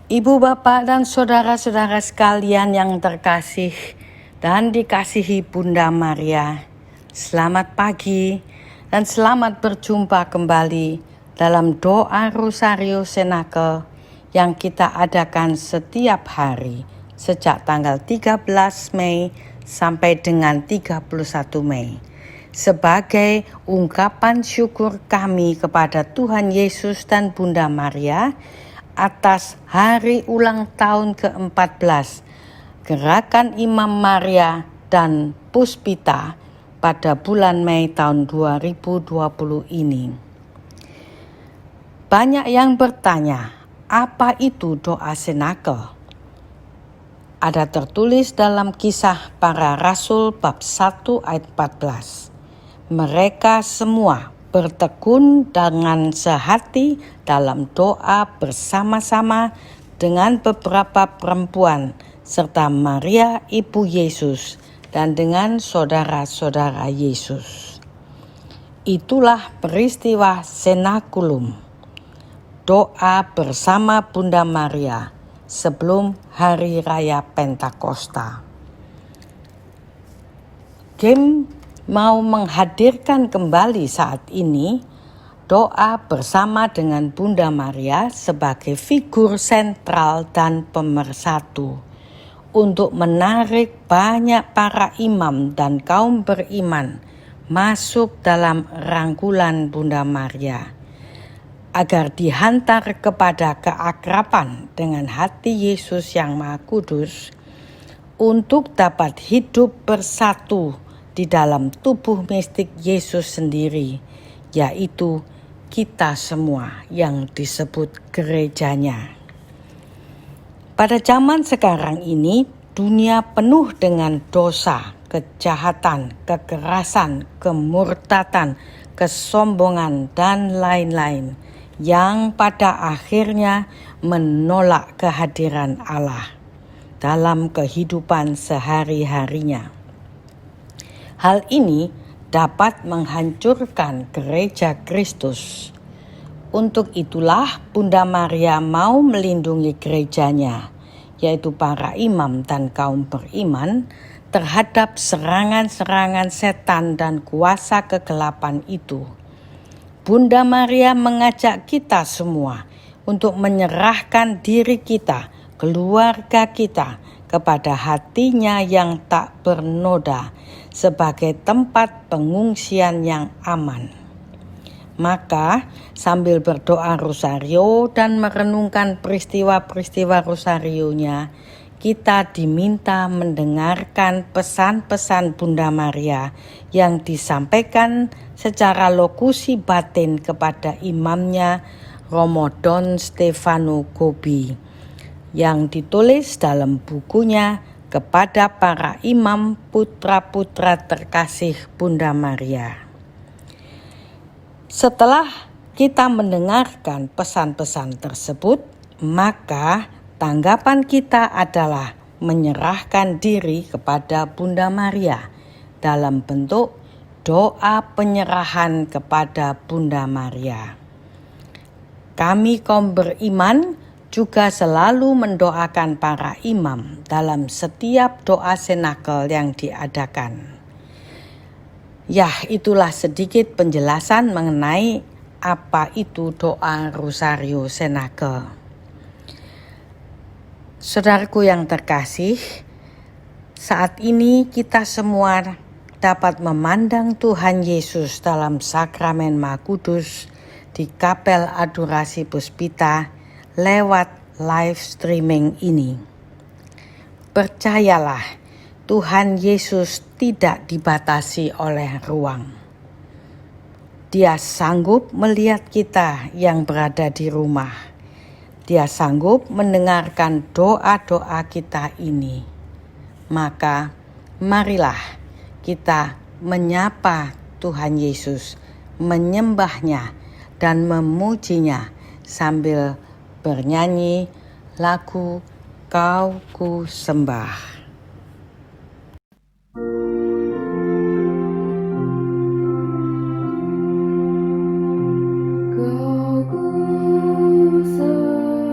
Ibu, bapak, dan saudara-saudara sekalian yang terkasih dan dikasihi Bunda Maria, selamat pagi dan selamat berjumpa kembali dalam doa Rosario Cenacle yang kita adakan setiap hari sejak tanggal 13 Mei sampai dengan 31 Mei. Sebagai ungkapan syukur kami kepada Tuhan Yesus dan Bunda Maria atas hari ulang tahun ke-14 Gerakan Imam Maria dan Puspita pada bulan Mei tahun 2020 ini. Banyak yang bertanya, apa itu doa Cenacle? Ada tertulis dalam Kisah Para Rasul bab 1 ayat 14. Mereka semua bertekun dengan sehati dalam doa bersama-sama dengan beberapa perempuan serta Maria Ibu Yesus dan dengan saudara-saudara Yesus. Itulah peristiwa Cenaculum, doa bersama Bunda Maria sebelum Hari Raya Pentakosta. Mau menghadirkan kembali saat ini doa bersama dengan Bunda Maria sebagai figur sentral dan pemersatu untuk menarik banyak para imam dan kaum beriman masuk dalam rangkulan Bunda Maria agar dihantar kepada keakraban dengan hati Yesus yang Maha Kudus untuk dapat hidup bersatu di dalam tubuh mistik Yesus sendiri, yaitu kita semua yang disebut gerejanya. Pada zaman sekarang ini, dunia penuh dengan dosa, kejahatan, kekerasan, kemurtatan, kesombongan, dan lain-lain yang pada akhirnya menolak kehadiran Allah dalam kehidupan sehari-harinya. Hal ini dapat menghancurkan gereja Kristus. Untuk itulah Bunda Maria mau melindungi gerejanya, yaitu para imam dan kaum beriman, terhadap serangan-serangan setan dan kuasa kegelapan itu. Bunda Maria mengajak kita semua untuk menyerahkan diri kita, keluarga kita, kepada hatinya yang tak bernoda sebagai tempat pengungsian yang aman. Maka sambil berdoa rosario dan merenungkan peristiwa-peristiwa rosarionya, kita diminta mendengarkan pesan-pesan Bunda Maria yang disampaikan secara lokusi batin kepada imamnya Romo Don Stefano Gobbi yang ditulis dalam bukunya kepada para imam putra-putra terkasih Bunda Maria. Setelah kita mendengarkan pesan-pesan tersebut, maka tanggapan kita adalah menyerahkan diri kepada Bunda Maria dalam bentuk doa penyerahan kepada Bunda Maria. Kami kaum beriman juga selalu mendoakan para imam dalam setiap doa Cenacle yang diadakan. Ya, itulah sedikit penjelasan mengenai apa itu doa Rosario Cenacle. Saudaraku yang terkasih, saat ini kita semua dapat memandang Tuhan Yesus dalam sakramen Maha Kudus di Kapel Adorasi Puspita lewat live streaming ini. Percayalah, Tuhan Yesus tidak dibatasi oleh ruang. Dia sanggup melihat kita yang berada di rumah. Dia sanggup mendengarkan doa-doa kita ini. Maka marilah kita menyapa Tuhan Yesus, menyembahnya dan memujinya sambil bernyanyi lagu Kau Ku Sembah. Kau ku sembah.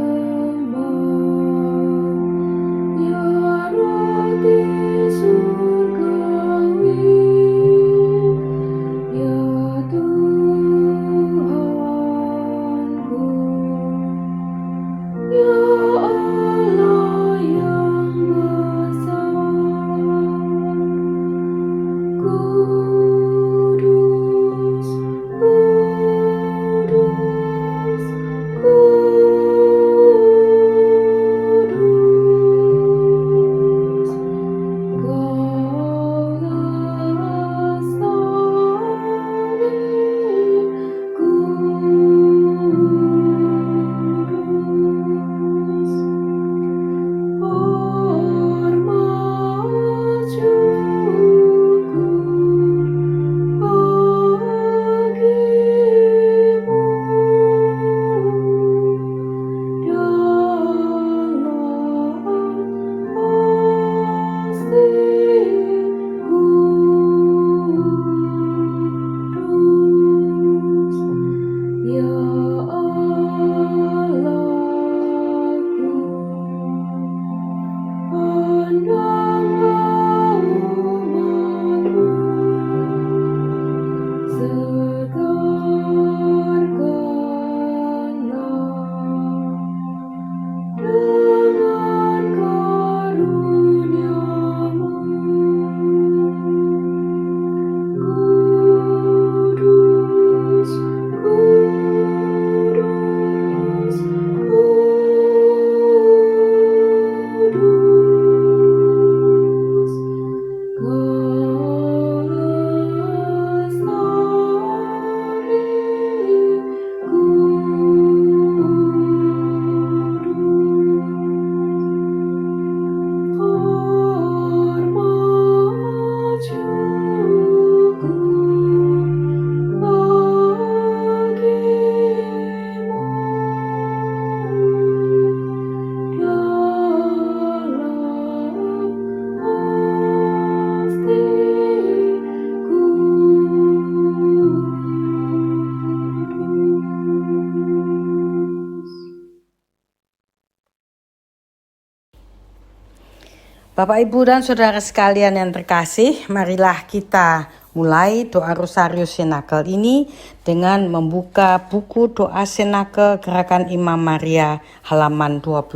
Bapak, Ibu, dan Saudara sekalian yang terkasih, marilah kita mulai doa Rosarius Cenakel ini dengan membuka buku doa Cenakel Gerakan Imam Maria halaman 21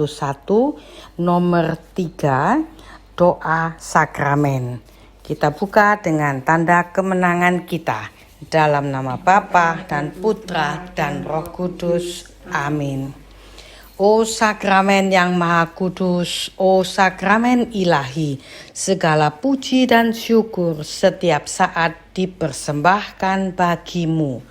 nomor 3, doa sakramen. Kita buka dengan tanda kemenangan kita. Dalam nama Bapa dan Putra dan Roh Kudus. Amin. O sakramen yang maha kudus, o sakramen ilahi, segala puji dan syukur setiap saat dipersembahkan bagimu.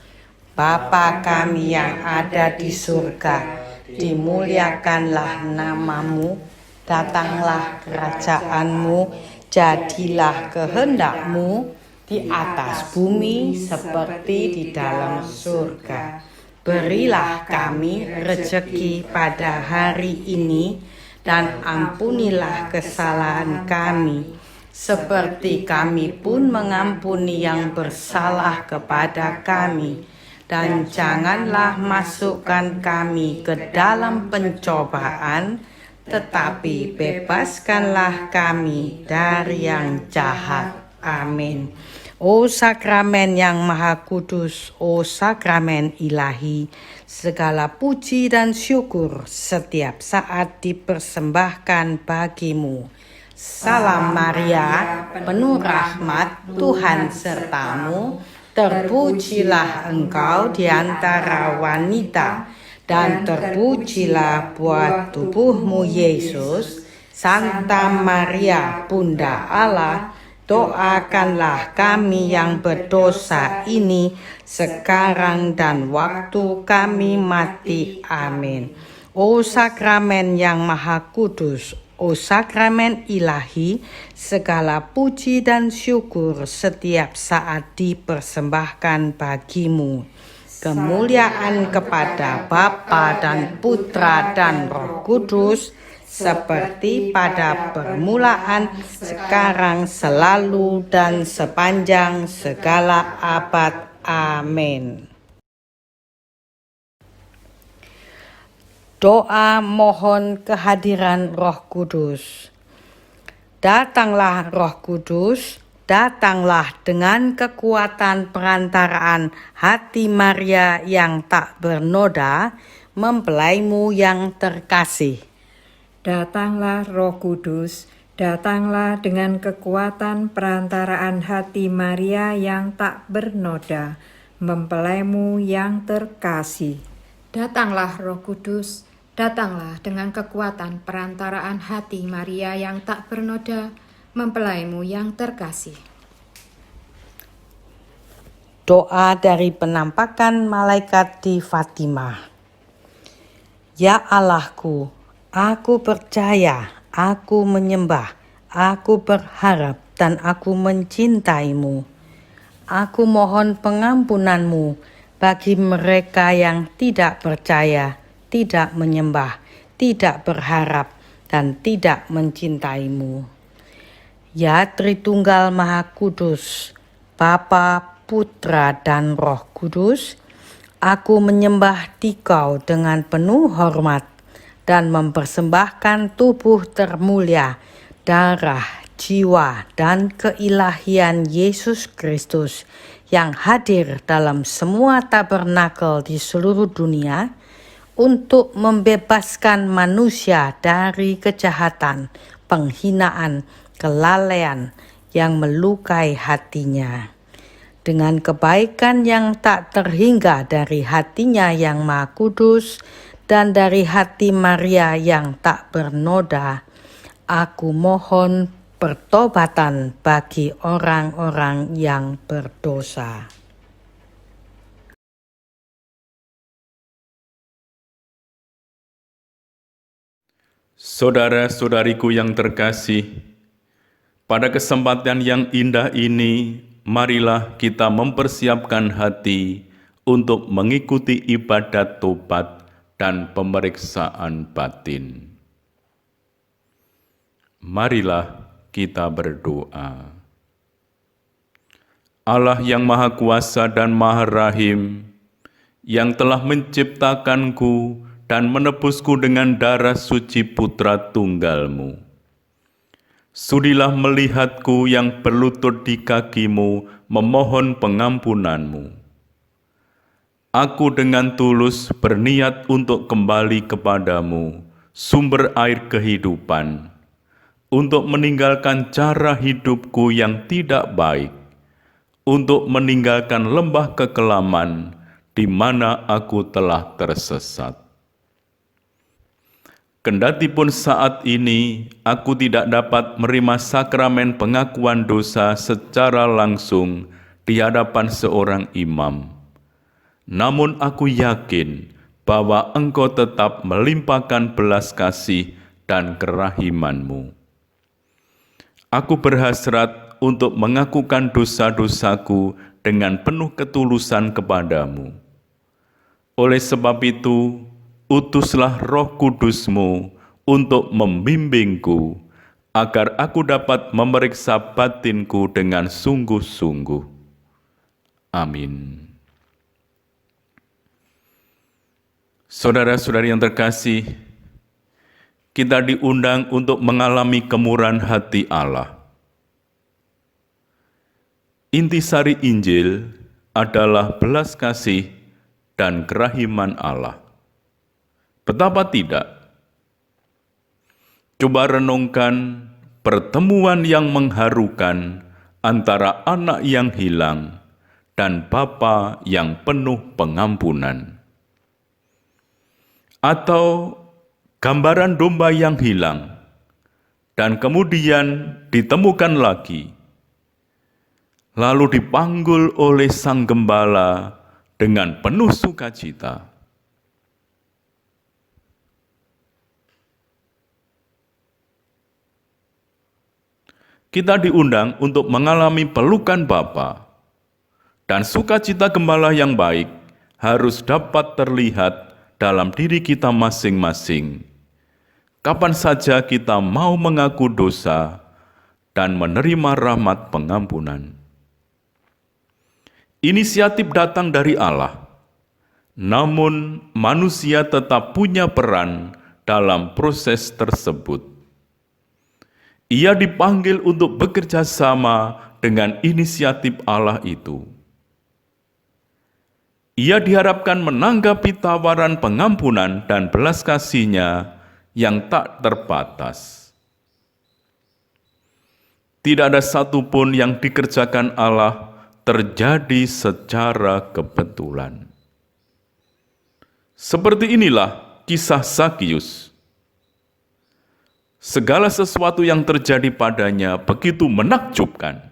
Bapa kami yang ada di surga, dimuliakanlah namamu, datanglah kerajaanmu, jadilah kehendakmu di atas bumi seperti di dalam surga. Berilah kami rezeki pada hari ini, dan ampunilah kesalahan kami, seperti kami pun mengampuni yang bersalah kepada kami. Dan janganlah masukkan kami ke dalam pencobaan, tetapi bebaskanlah kami dari yang jahat. Amin. O sakramen yang maha kudus, o sakramen ilahi, segala puji dan syukur setiap saat dipersembahkan bagimu. Salam Maria, penuh rahmat, Tuhan sertamu, terpujilah engkau di antara wanita, dan terpujilah buah tubuhmu Yesus. Santa Maria, Bunda Allah, doakanlah kami yang berdosa ini sekarang dan waktu kami mati. Amin. O sakramen yang maha kudus, o sakramen ilahi, segala puji dan syukur setiap saat dipersembahkan bagimu. Kemuliaan kepada Bapa dan Putra dan Roh Kudus, seperti pada permulaan, sekarang, selalu, dan sepanjang segala abad. Amin. Doa mohon kehadiran Roh Kudus. Datanglah Roh Kudus, datanglah dengan kekuatan perantaraan hati Maria yang tak bernoda, mempelaimu yang terkasih. Datanglah Roh Kudus, datanglah dengan kekuatan perantaraan hati Maria yang tak bernoda, mempelaimu yang terkasih. Datanglah Roh Kudus, datanglah dengan kekuatan perantaraan hati Maria yang tak bernoda, mempelaimu yang terkasih. Doa dari penampakan malaikat di Fatimah. Ya Allahku, aku percaya, aku menyembah, aku berharap, dan aku mencintaimu. Aku mohon pengampunanmu bagi mereka yang tidak percaya, tidak menyembah, tidak berharap, dan tidak mencintaimu. Ya Tritunggal Maha Kudus, Bapa, Putra, dan Roh Kudus, aku menyembah Dikau dengan penuh hormat dan mempersembahkan tubuh termulia, darah, jiwa, dan keilahian Yesus Kristus yang hadir dalam semua tabernakel di seluruh dunia untuk membebaskan manusia dari kejahatan, penghinaan, kelalaian yang melukai hatinya. Dengan kebaikan yang tak terhingga dari hatinya yang Maha Kudus dan dari hati Maria yang tak bernoda, aku mohon pertobatan bagi orang-orang yang berdosa. Saudara-saudariku yang terkasih, pada kesempatan yang indah ini, marilah kita mempersiapkan hati untuk mengikuti ibadat tobat dan pemeriksaan batin. Marilah kita berdoa. Allah yang Maha Kuasa dan Maha Rahim, yang telah menciptakanku dan menebusku dengan darah suci Putra Tunggal-Mu, Sudilah melihatku yang berlutut di kakimu memohon pengampunanmu. Aku dengan tulus berniat untuk kembali kepadamu, sumber air kehidupan, untuk meninggalkan cara hidupku yang tidak baik, untuk meninggalkan lembah kekelaman di mana aku telah tersesat. Kendatipun saat ini aku tidak dapat menerima sakramen pengakuan dosa secara langsung di hadapan seorang imam, namun aku yakin bahwa Engkau tetap melimpahkan belas kasih dan kerahiman-Mu. Aku berhasrat untuk mengakukan dosa-dosaku dengan penuh ketulusan kepadamu. Oleh sebab itu, utuslah Roh Kudus-Mu untuk membimbingku, agar aku dapat memeriksa batinku dengan sungguh-sungguh. Amin. Saudara-saudari yang terkasih, kita diundang untuk mengalami kemurahan hati Allah. Intisari Injil adalah belas kasih dan kerahiman Allah. Betapa tidak? Coba renungkan pertemuan yang mengharukan antara anak yang hilang dan Bapa yang penuh pengampunan. Atau gambaran domba yang hilang dan kemudian ditemukan lagi, lalu dipanggul oleh Sang Gembala dengan penuh sukacita. Kita diundang untuk mengalami pelukan Bapa, dan sukacita gembala yang baik harus dapat terlihat dalam diri kita masing-masing. Kapan saja kita mau mengaku dosa dan menerima rahmat pengampunan. Inisiatif datang dari Allah, namun manusia tetap punya peran dalam proses tersebut. Ia dipanggil untuk bekerja sama dengan inisiatif Allah itu. Ia diharapkan menanggapi tawaran pengampunan dan belas kasih-Nya yang tak terbatas. Tidak ada satupun yang dikerjakan Allah terjadi secara kebetulan. Seperti inilah kisah Zakius. Segala sesuatu yang terjadi padanya begitu menakjubkan.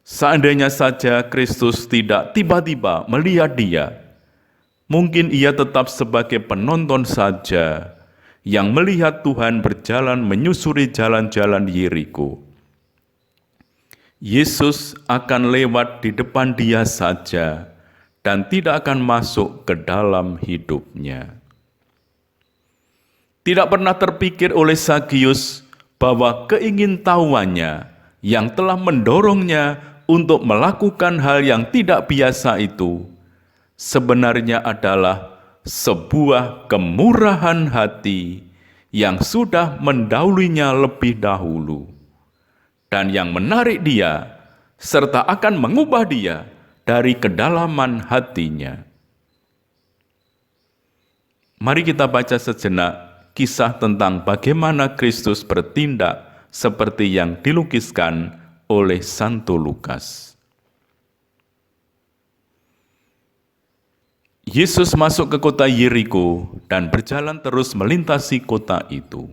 Seandainya saja Kristus tidak tiba-tiba melihat dia, mungkin ia tetap sebagai penonton saja yang melihat Tuhan berjalan menyusuri jalan-jalan Yeriko. Yesus akan lewat di depan dia saja dan tidak akan masuk ke dalam hidupnya. Tidak pernah terpikir oleh Zakius bahwa keingintahuannya yang telah mendorongnya untuk melakukan hal yang tidak biasa itu sebenarnya adalah sebuah kemurahan hati yang sudah mendahulunya lebih dahulu dan yang menarik dia serta akan mengubah dia dari kedalaman hatinya. Mari kita baca sejenak kisah tentang bagaimana Kristus bertindak seperti yang dilukiskan oleh Santo Lukas. Yesus masuk ke kota Yeriko dan berjalan terus melintasi kota itu.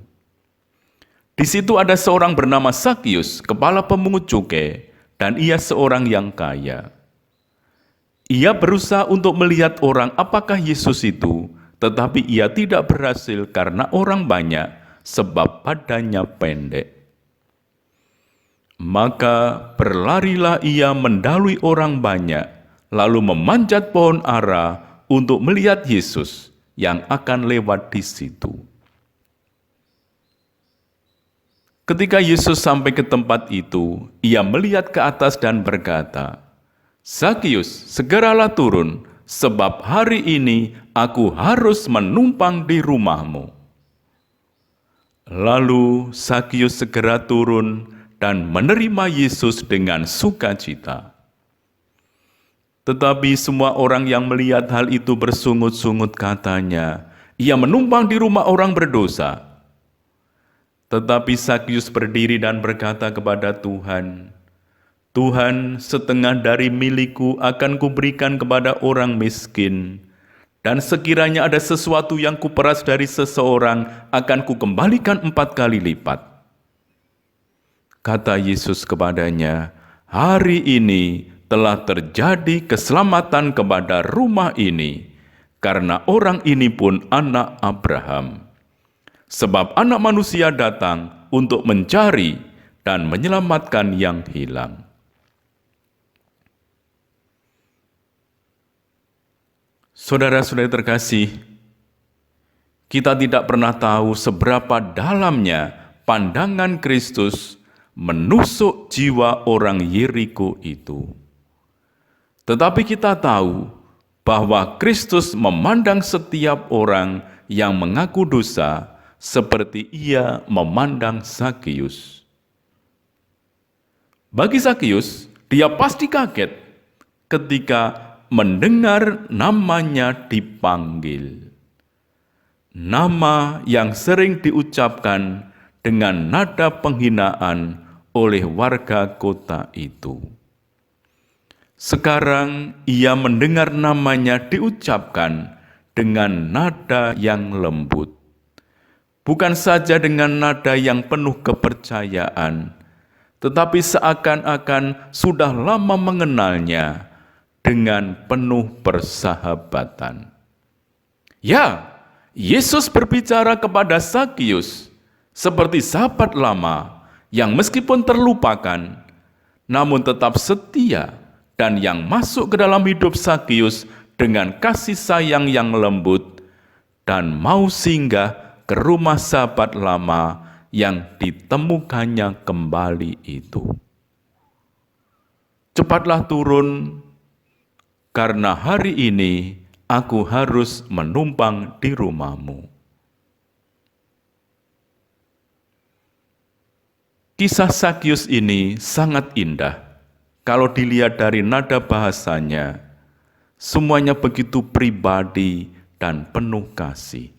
Di situ ada seorang bernama Zakius, kepala pemungut cukai, dan ia seorang yang kaya. Ia berusaha untuk melihat orang apakah Yesus itu, tetapi ia tidak berhasil karena orang banyak, sebab badannya pendek. Maka berlarilah ia mendahului orang banyak, lalu memanjat pohon ara untuk melihat Yesus yang akan lewat di situ. Ketika Yesus sampai ke tempat itu, ia melihat ke atas dan berkata, "Zakius, segeralah turun, sebab hari ini aku harus menumpang di rumahmu." Lalu Sakius segera turun dan menerima Yesus dengan sukacita. Tetapi semua orang yang melihat hal itu bersungut-sungut katanya, "Ia menumpang di rumah orang berdosa." Tetapi Sakius berdiri dan berkata kepada Tuhan, "Tuhan, setengah dari milikku akan kuberikan kepada orang miskin, dan sekiranya ada sesuatu yang kuperas dari seseorang, akan kukembalikan 4 kali lipat." Kata Yesus kepadanya, "Hari ini telah terjadi keselamatan kepada rumah ini, karena orang ini pun anak Abraham. Sebab Anak Manusia datang untuk mencari dan menyelamatkan yang hilang." Saudara-saudara terkasih, kita tidak pernah tahu seberapa dalamnya pandangan Kristus menusuk jiwa orang Yeriko itu. Tetapi kita tahu bahwa Kristus memandang setiap orang yang mengaku dosa seperti Ia memandang Sakius. Bagi Sakius, dia pasti kaget ketika mendengar namanya dipanggil. Nama yang sering diucapkan dengan nada penghinaan oleh warga kota itu. Sekarang ia mendengar namanya diucapkan dengan nada yang lembut. Bukan saja dengan nada yang penuh kepercayaan, tetapi seakan-akan sudah lama mengenalnya dengan penuh persahabatan. Ya, Yesus berbicara kepada Sakius seperti sahabat lama yang meskipun terlupakan, namun tetap setia dan yang masuk ke dalam hidup Sakius dengan kasih sayang yang lembut dan mau singgah ke rumah sahabat lama yang ditemukannya kembali itu. "Cepatlah turun, karena hari ini aku harus menumpang di rumahmu." Kisah Sakius ini sangat indah. Kalau dilihat dari nada bahasanya, semuanya begitu pribadi dan penuh kasih.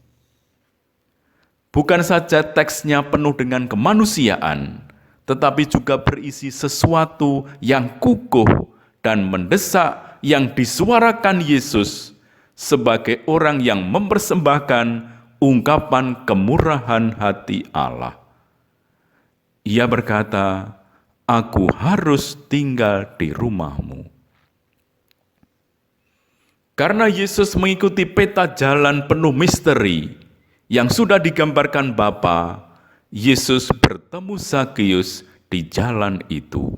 Bukan saja teksnya penuh dengan kemanusiaan, tetapi juga berisi sesuatu yang kukuh dan mendesak yang disuarakan Yesus sebagai orang yang mempersembahkan ungkapan kemurahan hati Allah. Ia berkata, "Aku harus tinggal di rumahmu." Karena Yesus mengikuti peta jalan penuh misteri yang sudah digambarkan Bapa, Yesus bertemu Sakius di jalan itu.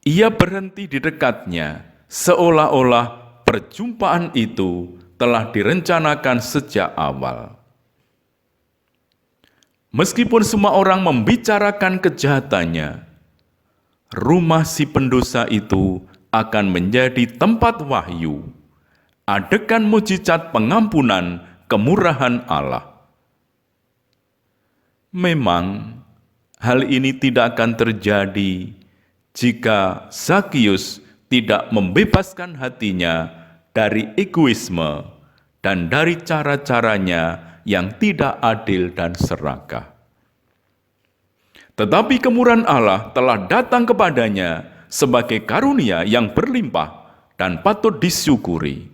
Ia berhenti di dekatnya, seolah-olah perjumpaan itu telah direncanakan sejak awal. Meskipun semua orang membicarakan kejahatannya, rumah si pendosa itu akan menjadi tempat wahyu, adegan mujizat pengampunan kemurahan Allah. Memang, hal ini tidak akan terjadi jika Sakius tidak membebaskan hatinya dari egoisme dan dari cara-caranya yang tidak adil dan serakah. Tetapi kemurahan Allah telah datang kepadanya sebagai karunia yang berlimpah dan patut disyukuri.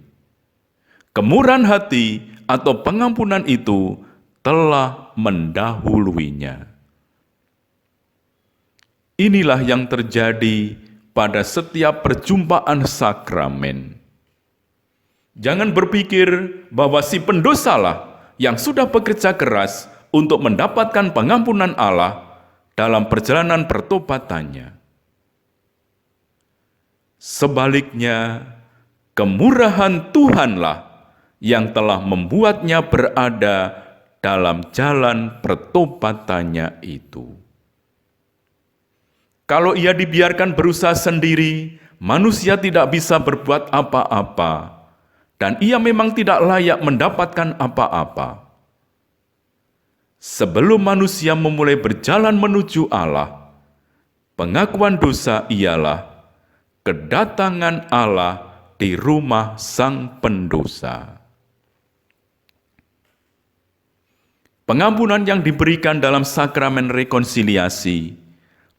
Kemurahan hati atau pengampunan itu telah mendahuluinya. Inilah yang terjadi pada setiap perjumpaan sakramen. Jangan berpikir bahwa si pendosalah yang sudah bekerja keras untuk mendapatkan pengampunan Allah dalam perjalanan pertobatannya. Sebaliknya, kemurahan Tuhanlah yang telah membuatnya berada dalam jalan pertobatannya itu. Kalau ia dibiarkan berusaha sendiri, manusia tidak bisa berbuat apa-apa, dan ia memang tidak layak mendapatkan apa-apa. Sebelum manusia memulai berjalan menuju Allah, pengakuan dosa ialah kedatangan Allah di rumah sang pendosa. Pengampunan yang diberikan dalam sakramen rekonsiliasi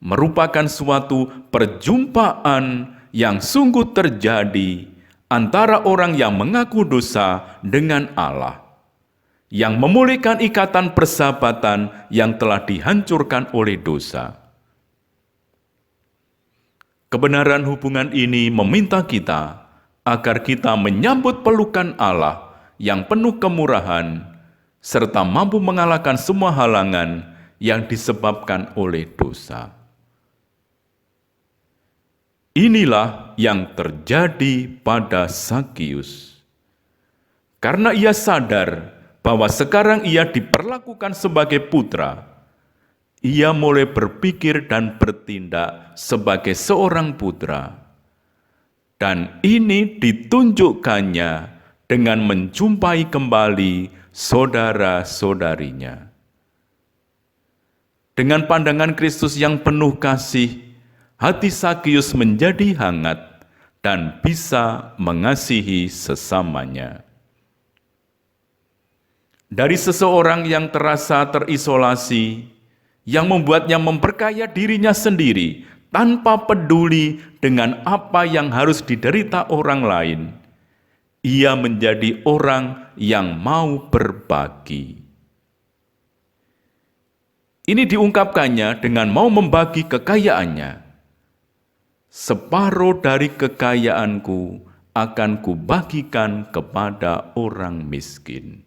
merupakan suatu perjumpaan yang sungguh terjadi antara orang yang mengaku dosa dengan Allah, yang memulihkan ikatan persahabatan yang telah dihancurkan oleh dosa. Kebenaran hubungan ini meminta kita agar kita menyambut pelukan Allah yang penuh kemurahan, serta mampu mengalahkan semua halangan yang disebabkan oleh dosa. Inilah yang terjadi pada Sakius. Karena ia sadar bahwa sekarang ia diperlakukan sebagai putra, ia mulai berpikir dan bertindak sebagai seorang putra. Dan ini ditunjukkannya dengan menjumpai kembali saudara-saudarinya. Dengan pandangan Kristus yang penuh kasih, hati Sakius menjadi hangat dan bisa mengasihi sesamanya. Dari seseorang yang terasa terisolasi, yang membuatnya memperkaya dirinya sendiri tanpa peduli dengan apa yang harus diderita orang lain, ia menjadi orang yang mau berbagi. Ini diungkapkannya dengan mau membagi kekayaannya. Separuh dari kekayaanku akan kubagikan kepada orang miskin.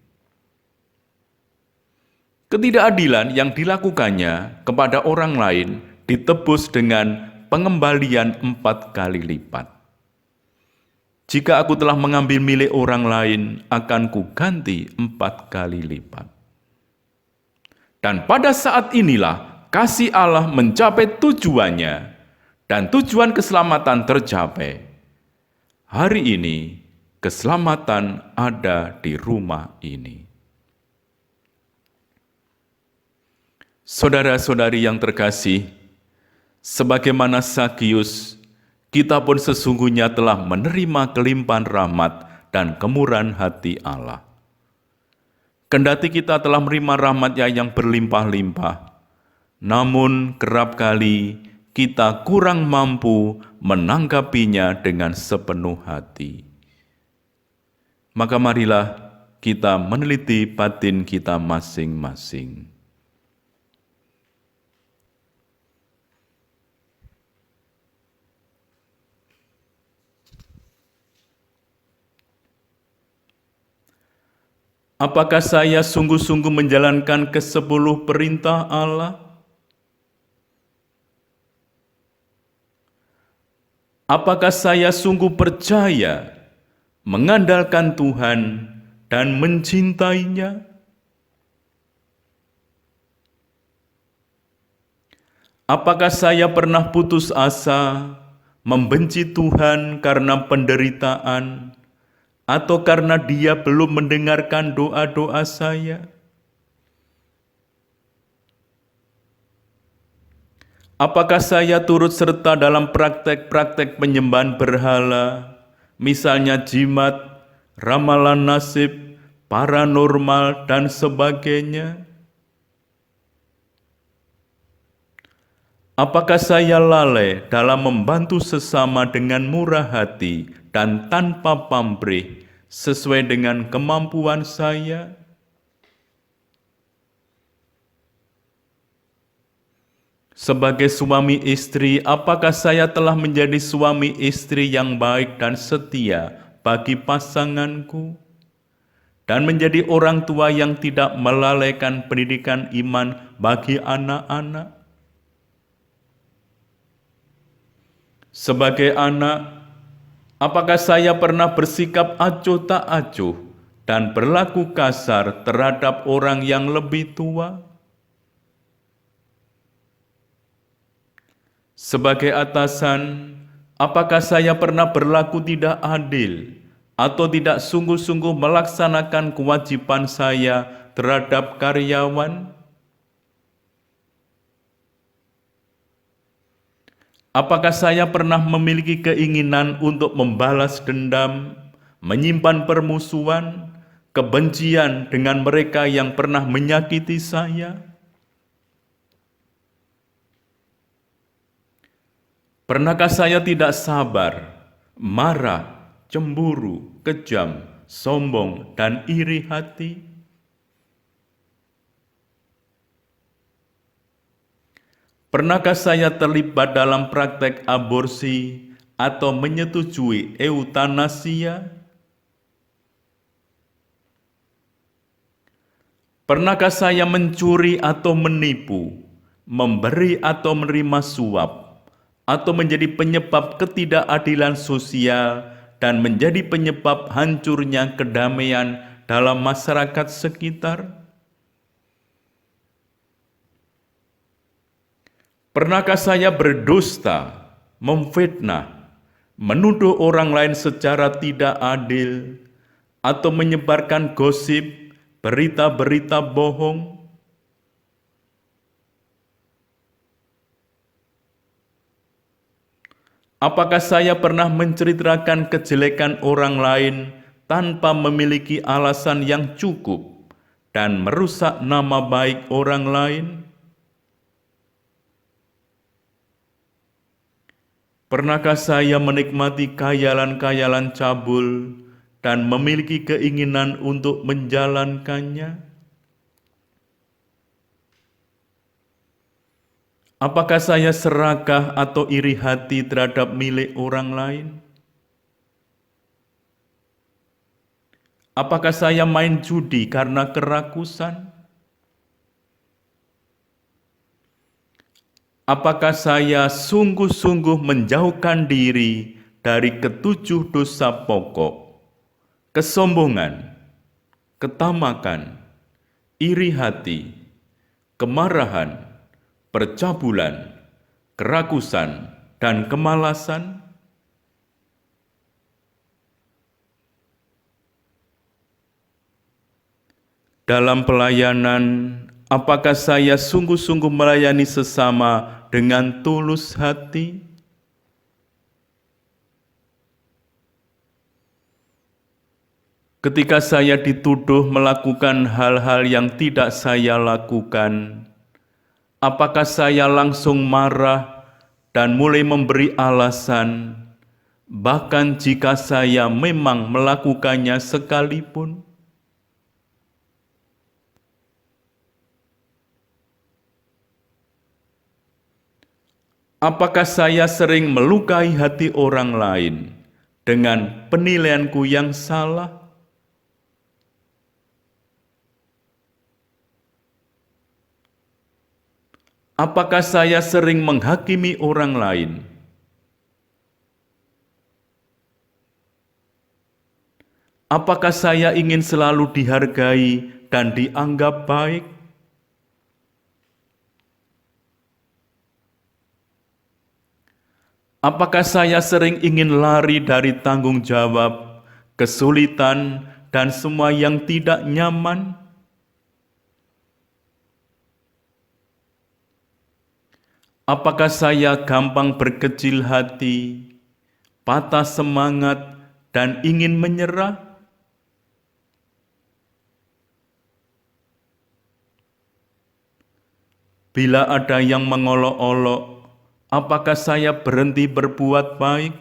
Ketidakadilan yang dilakukannya kepada orang lain ditebus dengan pengembalian 4 kali lipat. Jika aku telah mengambil milik orang lain, akan kuganti 4 kali lipat. Dan pada saat inilah kasih Allah mencapai tujuannya, dan tujuan keselamatan tercapai. Hari ini, keselamatan ada di rumah ini. Saudara-saudari yang terkasih, sebagaimana Sakius, kita pun sesungguhnya telah menerima kelimpahan rahmat dan kemurahan hati Allah. Kendati kita telah menerima rahmat-Nya yang berlimpah-limpah, namun kerap kali kita kurang mampu menanggapinya dengan sepenuh hati. Maka marilah kita meneliti batin kita masing-masing. Apakah saya sungguh-sungguh menjalankan ke-10 perintah Allah? Apakah saya sungguh percaya, mengandalkan Tuhan, dan mencintainya? Apakah saya pernah putus asa, membenci Tuhan karena penderitaan, atau karena Dia belum mendengarkan doa-doa saya? Apakah saya turut serta dalam praktek-praktek penyembahan berhala, misalnya jimat, ramalan nasib, paranormal, dan sebagainya? Apakah saya lalai dalam membantu sesama dengan murah hati dan tanpa pamrih sesuai dengan kemampuan saya? Sebagai suami istri, apakah saya telah menjadi suami istri yang baik dan setia bagi pasanganku? Dan menjadi orang tua yang tidak melalaikan pendidikan iman bagi anak-anak? Sebagai anak, apakah saya pernah bersikap acuh tak acuh dan berlaku kasar terhadap orang yang lebih tua? Sebagai atasan, apakah saya pernah berlaku tidak adil atau tidak sungguh-sungguh melaksanakan kewajiban saya terhadap karyawan? Apakah saya pernah memiliki keinginan untuk membalas dendam, menyimpan permusuhan, kebencian dengan mereka yang pernah menyakiti saya? Pernahkah saya tidak sabar, marah, cemburu, kejam, sombong, dan iri hati? Pernahkah saya terlibat dalam praktek aborsi atau menyetujui eutanasia? Pernahkah saya mencuri atau menipu, memberi atau menerima suap, atau menjadi penyebab ketidakadilan sosial dan menjadi penyebab hancurnya kedamaian dalam masyarakat sekitar? Pernahkah saya berdusta, memfitnah, menuduh orang lain secara tidak adil, atau menyebarkan gosip, berita-berita bohong? Apakah saya pernah menceritakan kejelekan orang lain tanpa memiliki alasan yang cukup dan merusak nama baik orang lain? Pernahkah saya menikmati khayalan-khayalan cabul dan memiliki keinginan untuk menjalankannya? Apakah saya serakah atau iri hati terhadap milik orang lain? Apakah saya main judi karena kerakusan? Apakah saya sungguh-sungguh menjauhkan diri dari ketujuh dosa pokok, kesombongan, ketamakan, iri hati, kemarahan, percabulan, kerakusan, dan kemalasan? Dalam pelayanan, apakah saya sungguh-sungguh melayani sesama dengan tulus hati? Ketika saya dituduh melakukan hal-hal yang tidak saya lakukan, apakah saya langsung marah dan mulai memberi alasan, bahkan jika saya memang melakukannya sekalipun? Apakah saya sering melukai hati orang lain dengan penilaianku yang salah? Apakah saya sering menghakimi orang lain? Apakah saya ingin selalu dihargai dan dianggap baik? Apakah saya sering ingin lari dari tanggung jawab, kesulitan, dan semua yang tidak nyaman? Apakah saya gampang berkecil hati, patah semangat, dan ingin menyerah? Bila ada yang mengolok-olok, apakah saya berhenti berbuat baik?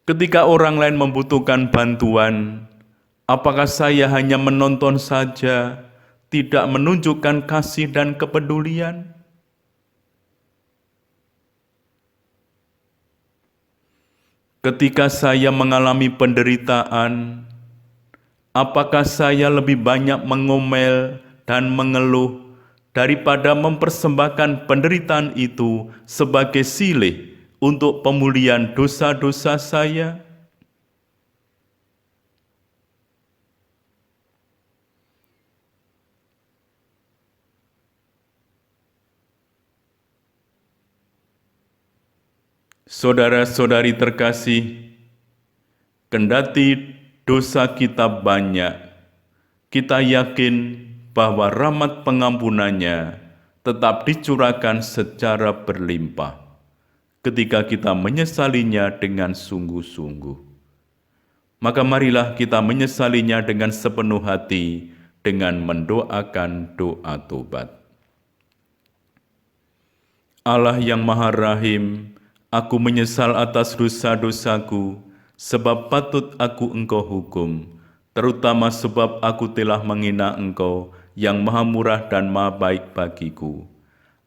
Ketika orang lain membutuhkan bantuan, apakah saya hanya menonton saja, tidak menunjukkan kasih dan kepedulian? Ketika saya mengalami penderitaan, apakah saya lebih banyak mengomel dan mengeluh daripada mempersembahkan penderitaan itu sebagai silih untuk pemulihan dosa-dosa saya? Saudara-saudari terkasih, kendati dosa kita banyak, kita yakin bahwa rahmat pengampunannya tetap dicurahkan secara berlimpah ketika kita menyesalinya dengan sungguh-sungguh. Maka marilah kita menyesalinya dengan sepenuh hati dengan mendoakan doa tobat. Allah yang Maha Rahim, aku menyesal atas dosa-dosaku, sebab patut aku Engkau hukum, terutama sebab aku telah menghina Engkau yang Maha Murah dan Maha Baik bagiku.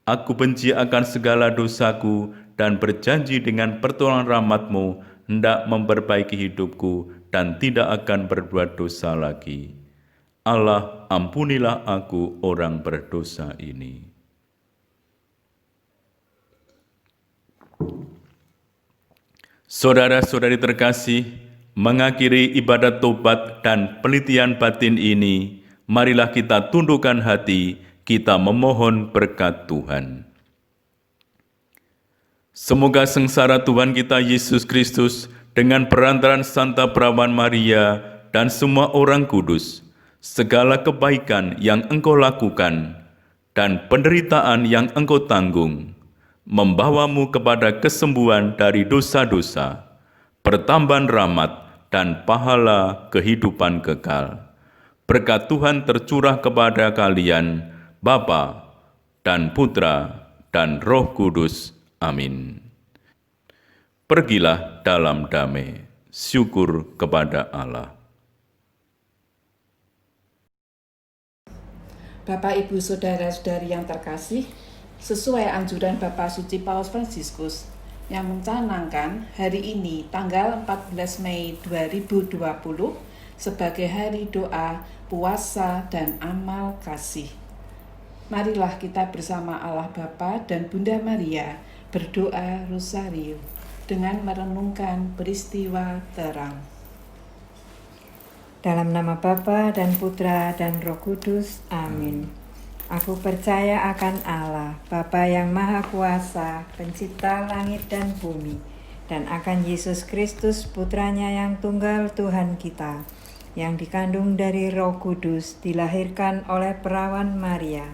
Aku benci akan segala dosaku dan berjanji dengan pertolongan rahmat-Mu hendak memperbaiki hidupku dan tidak akan berbuat dosa lagi. Allah, ampunilah aku orang berdosa ini. Saudara-saudari terkasih, mengakhiri ibadat tobat dan pelitian batin ini, marilah kita tundukkan hati, kita memohon berkat Tuhan. Semoga sengsara Tuhan kita Yesus Kristus dengan perantaraan Santa Perawan Maria dan semua orang kudus, segala kebaikan yang Engkau lakukan dan penderitaan yang Engkau tanggung, membawamu kepada kesembuhan dari dosa-dosa, pertambahan rahmat dan pahala kehidupan kekal. Berkat Tuhan tercurah kepada kalian, Bapa dan Putra dan Roh Kudus. Amin. Pergilah dalam damai. Syukur kepada Allah. Bapak, Ibu, Saudara-saudari yang terkasih, sesuai anjuran Bapak Suci Paus Fransiskus yang mencanangkan hari ini tanggal 14 Mei 2020 sebagai hari doa, puasa, dan amal kasih. Marilah kita bersama Allah Bapa dan Bunda Maria berdoa rosario dengan merenungkan peristiwa terang. Dalam nama Bapa dan Putra dan Roh Kudus. Amin. Aku percaya akan Allah, Bapa yang Maha Kuasa, Pencipta langit dan bumi, dan akan Yesus Kristus, Putranya yang tunggal Tuhan kita, yang dikandung dari Roh Kudus, dilahirkan oleh perawan Maria,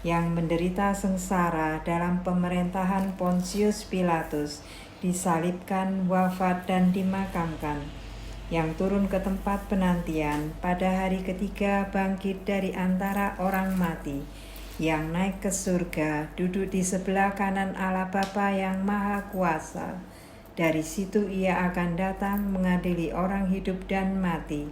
yang menderita sengsara dalam pemerintahan Pontius Pilatus, disalibkan, wafat, dan dimakamkan, yang turun ke tempat penantian, pada hari ketiga bangkit dari antara orang mati, yang naik ke surga, duduk di sebelah kanan Allah Bapa yang Maha Kuasa. Dari situ ia akan datang mengadili orang hidup dan mati.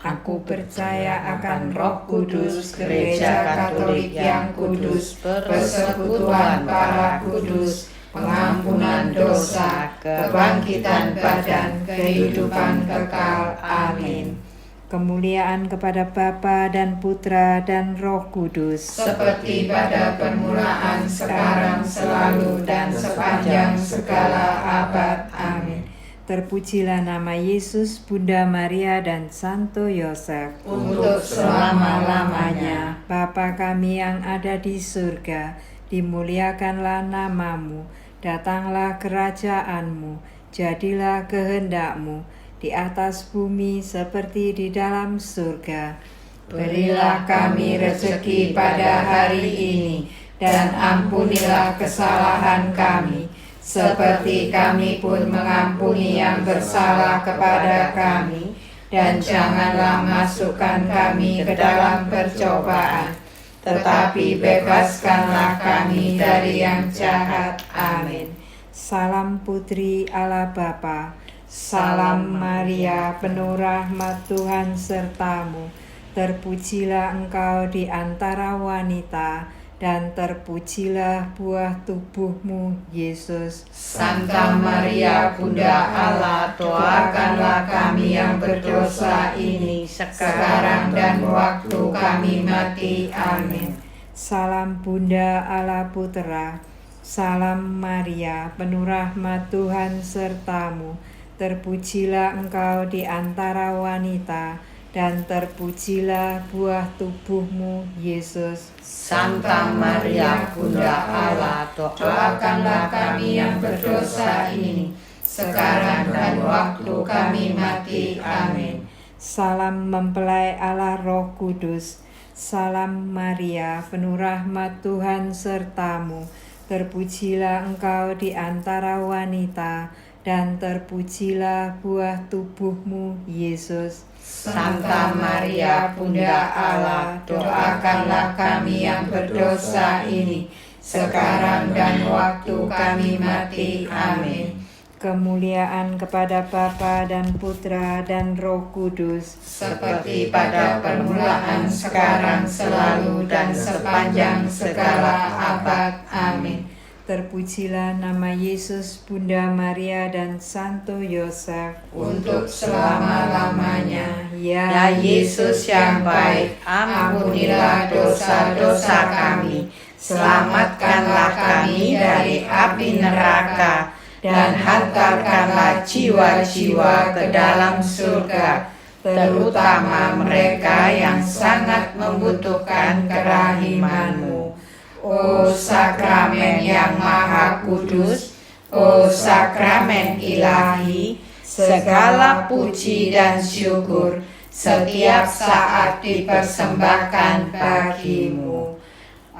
Aku percaya akan Roh Kudus, Gereja Katolik yang kudus, persekutuan para kudus, pengampunan dosa, kebangkitan badan, kehidupan kekal. Amin. Kemuliaan kepada Bapa dan Putra dan Roh Kudus, Seperti pada permulaan, sekarang, selalu, dan sepanjang segala abad. Amin. terpujilah nama Yesus, Bunda Maria, dan Santo Yosef. Untuk selama-lamanya. Bapa kami yang ada di surga, dimuliakanlah namamu, datanglah kerajaanmu, jadilah kehendak-Mu, di atas bumi seperti di dalam surga. Berilah kami rezeki pada hari ini, dan ampunilah kesalahan kami, seperti kami pun mengampuni yang bersalah kepada kami, dan janganlah masukkan kami ke dalam percobaan, tetapi bebaskanlah kami dari yang jahat. Amin. Salam Putri Allah Bapa, salam Maria, penuh rahmat Tuhan sertamu. Terpujilah engkau di antara wanita, dan terpujilah buah tubuhmu, Yesus. Santa Maria, Bunda Allah, doakanlah kami yang berdosa ini, sekarang dan waktu kami mati. Amin. Salam Bunda Allah Putera, salam Maria, penuh rahmat Tuhan sertamu. Terpujilah engkau di antara wanita, dan terpujilah buah tubuhmu, Yesus. Santa Maria, Bunda Allah, doakanlah kami yang berdosa ini, sekarang dan waktu kami mati. Amin. Salam mempelai Allah Roh Kudus, Salam Maria, penuh rahmat Tuhan sertamu. Terpujilah engkau di antara wanita, dan terpujilah buah tubuhmu, Yesus. Santa Maria, Bunda Allah, doakanlah kami yang berdosa ini, sekarang dan waktu kami mati. Amin. Kemuliaan kepada Bapa dan Putra dan Roh Kudus, Seperti pada permulaan, sekarang, selalu, dan sepanjang segala abad. Amin. terpujilah nama Yesus, Bunda Maria dan Santo Yosef. Untuk selama-lamanya. Ya Yesus yang baik, ampunilah dosa-dosa kami, selamatkanlah kami dari api neraka, dan hantarkanlah jiwa-jiwa ke dalam surga, terutama mereka yang sangat membutuhkan kerahiman-Mu. O sakramen yang maha kudus, o sakramen ilahi, segala puji dan syukur setiap saat dipersembahkan bagi-Mu.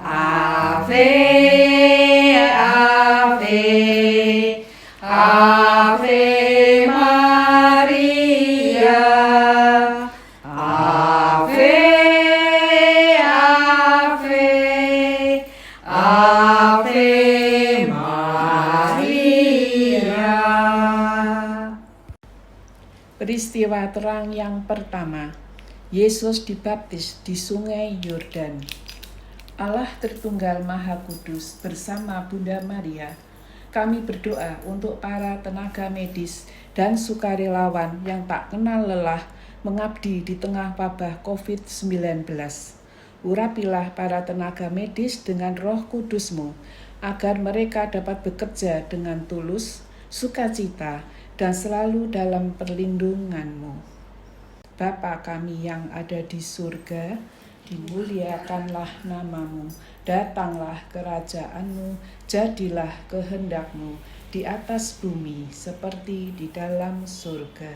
Ave, Ave, Ave Maria, Ave, Ave, Ave Maria. Peristiwa terang yang pertama, Yesus dibaptis di Sungai Yordan. Allah Tritunggal Maha Kudus bersama Bunda Maria, kami berdoa untuk para tenaga medis dan sukarelawan yang tak kenal lelah mengabdi di tengah wabah COVID-19. Urapilah para tenaga medis dengan Roh Kudus-Mu, agar mereka dapat bekerja dengan tulus, sukacita, dan selalu dalam perlindungan-Mu. Bapa kami yang ada di surga, dimuliakanlah nama-Mu, datanglah kerajaan-Mu, jadilah kehendak-Mu di atas bumi seperti di dalam surga.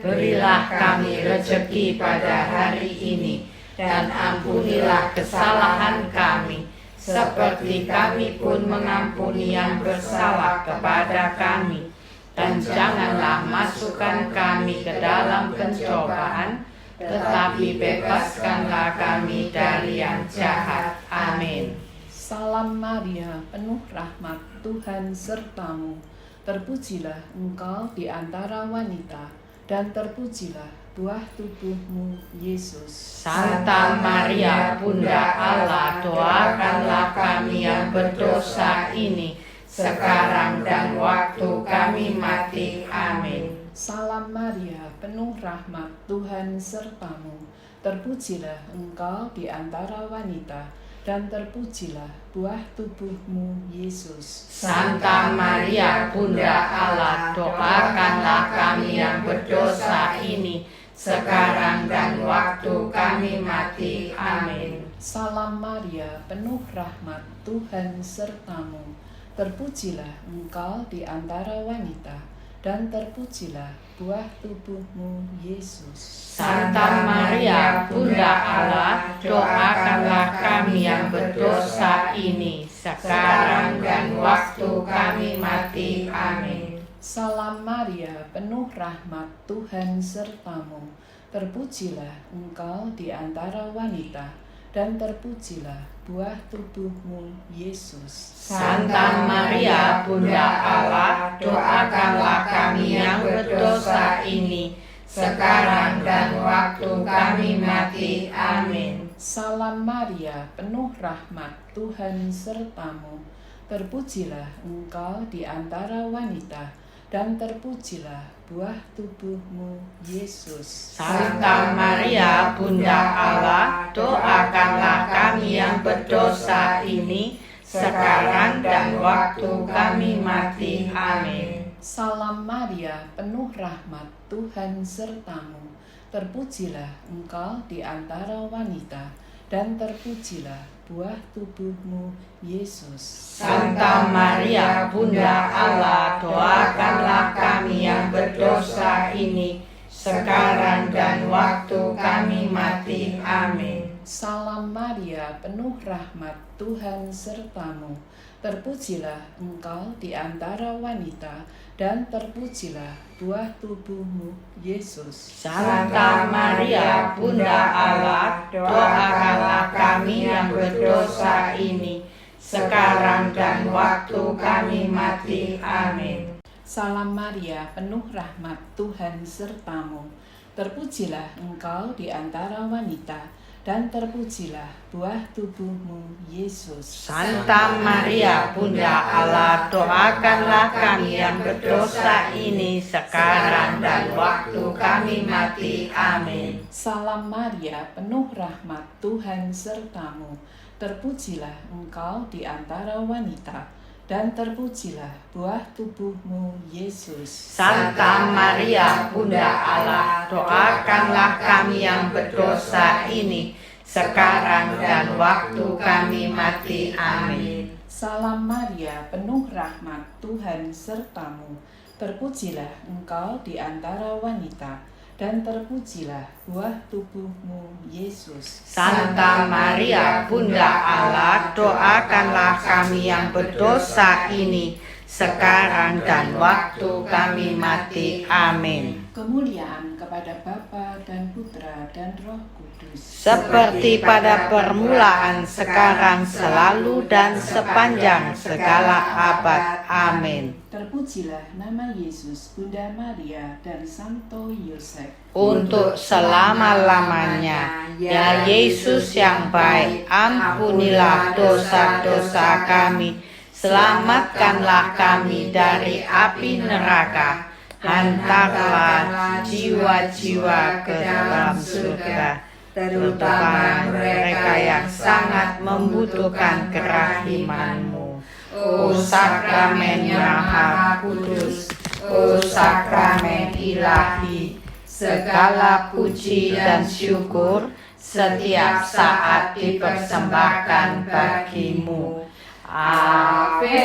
Berilah kami rezeki pada hari ini, dan ampunilah kesalahan kami, seperti kami pun mengampuni yang bersalah kepada kami. Dan janganlah masukkan kami ke dalam pencobaan, tetapi bebaskanlah kami dari yang jahat. Amin. Salam Maria, penuh rahmat, Tuhan sertamu. Terpujilah engkau di antara wanita, dan terpujilah buah tubuhmu, Yesus. Santa Maria, Bunda Allah, doakanlah kami yang berdosa ini, sekarang dan waktu kami mati. Amin. Salam Maria, penuh rahmat, Tuhan sertamu. Terpujilah engkau di antara wanita, dan terpujilah buah tubuhmu, Yesus. Santa Maria, Bunda Allah, doakanlah kami yang berdosa ini, sekarang dan waktu kami mati. Amin. Salam Maria, penuh rahmat, Tuhan sertamu. Terpujilah engkau di antara wanita, dan terpujilah buah tubuhmu, Yesus. Santa Maria, Bunda Allah, doakanlah kami yang berdosa ini, sekarang dan waktu kami mati. Amin. Salam Maria, penuh rahmat, Tuhan sertamu. Terpujilah engkau di antara wanita, dan terpujilah buah tubuhmu, Yesus. Santa Maria, Bunda Allah, doakanlah kami yang berdosa ini, sekarang dan waktu kami mati. Amin. Salam Maria, penuh rahmat, Tuhan sertamu. Terpujilah engkau di antara wanita, dan terpujilah buah tubuhmu, Yesus. Santa Maria, Bunda Allah, doakanlah kami yang berdosa ini, sekarang dan waktu kami mati. Amin. Salam Maria, penuh rahmat, Tuhan sertamu. Terpujilah engkau di antara wanita, dan terpujilah buah tubuhmu, Yesus. Santa Maria, Bunda Allah, doakanlah kami yang berdosa ini, sekarang dan waktu kami mati. Amin. Salam Maria, penuh rahmat, Tuhan sertamu. Terpujilah engkau di antara wanita, dan terpujilah buah tubuhmu, Yesus. Santa Maria, Bunda Allah, doakanlah kami yang berdosa ini, sekarang dan waktu kami mati. Amin. Salam Maria, penuh rahmat, Tuhan sertamu. Terpujilah engkau di antara wanita, dan terpujilah buah tubuhmu, Yesus. Santa Maria, Bunda Allah, doakanlah kami yang berdosa ini, sekarang dan waktu kami mati. Amin. Salam Maria, penuh rahmat, Tuhan sertamu. Terpujilah engkau di antara wanita, dan terpujilah buah tubuhmu, Yesus. Santa Maria, Bunda Allah, doakanlah kami yang berdosa ini, sekarang dan waktu kami mati. Amin. Salam Maria, penuh rahmat, Tuhan sertamu. Terpujilah engkau di antara wanita, dan terpujilah buah tubuhmu, Yesus. Santa Maria, Bunda Allah, doakanlah kami yang berdosa ini, sekarang dan waktu kami mati. Amin. Kemuliaan kepada Bapa dan Putra dan Roh Kudus. Seperti pada permulaan, sekarang, selalu, dan sepanjang segala abad. Amin. Terpujilah nama Yesus, Bunda Maria, dan Santo Yosef. Untuk selama-lamanya, ya Yesus yang baik, ampunilah dosa-dosa kami, selamatkanlah kami dari api neraka, hantarlah jiwa-jiwa ke dalam surga, terutama mereka yang sangat membutuhkan kerahiman-Mu. O sakramen yang Maha Kudus, o sakramen ilahi, segala puji dan syukur setiap saat dipersembahkan bagi-Mu. Ave,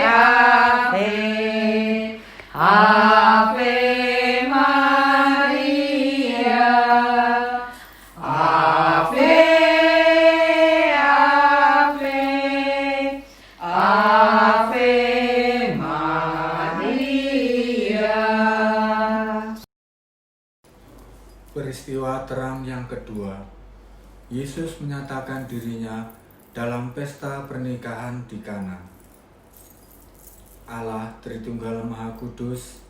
Ave, Ave Maria, Ave, Ave, Ave Maria. Peristiwa terang yang kedua, Yesus menyatakan dirinya dalam pesta pernikahan di Kana. Allah Tritunggal Maha Kudus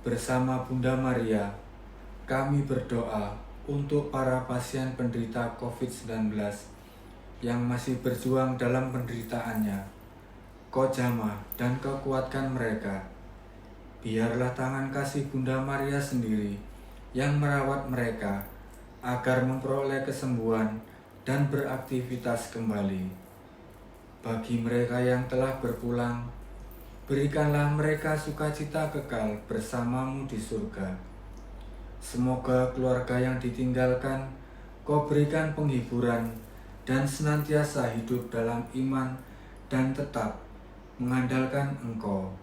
bersama Bunda Maria, kami berdoa untuk para pasien penderita COVID-19 yang masih berjuang dalam penderitaannya. Kau jamah dan Kau kuatkan mereka. Biarlah tangan kasih Bunda Maria sendiri yang merawat mereka agar memperoleh kesembuhan dan beraktivitas kembali. Bagi mereka yang telah berpulang, berikanlah mereka sukacita kekal bersama-Mu di surga. Semoga keluarga yang ditinggalkan Kau berikan penghiburan dan senantiasa hidup dalam iman dan tetap mengandalkan Engkau.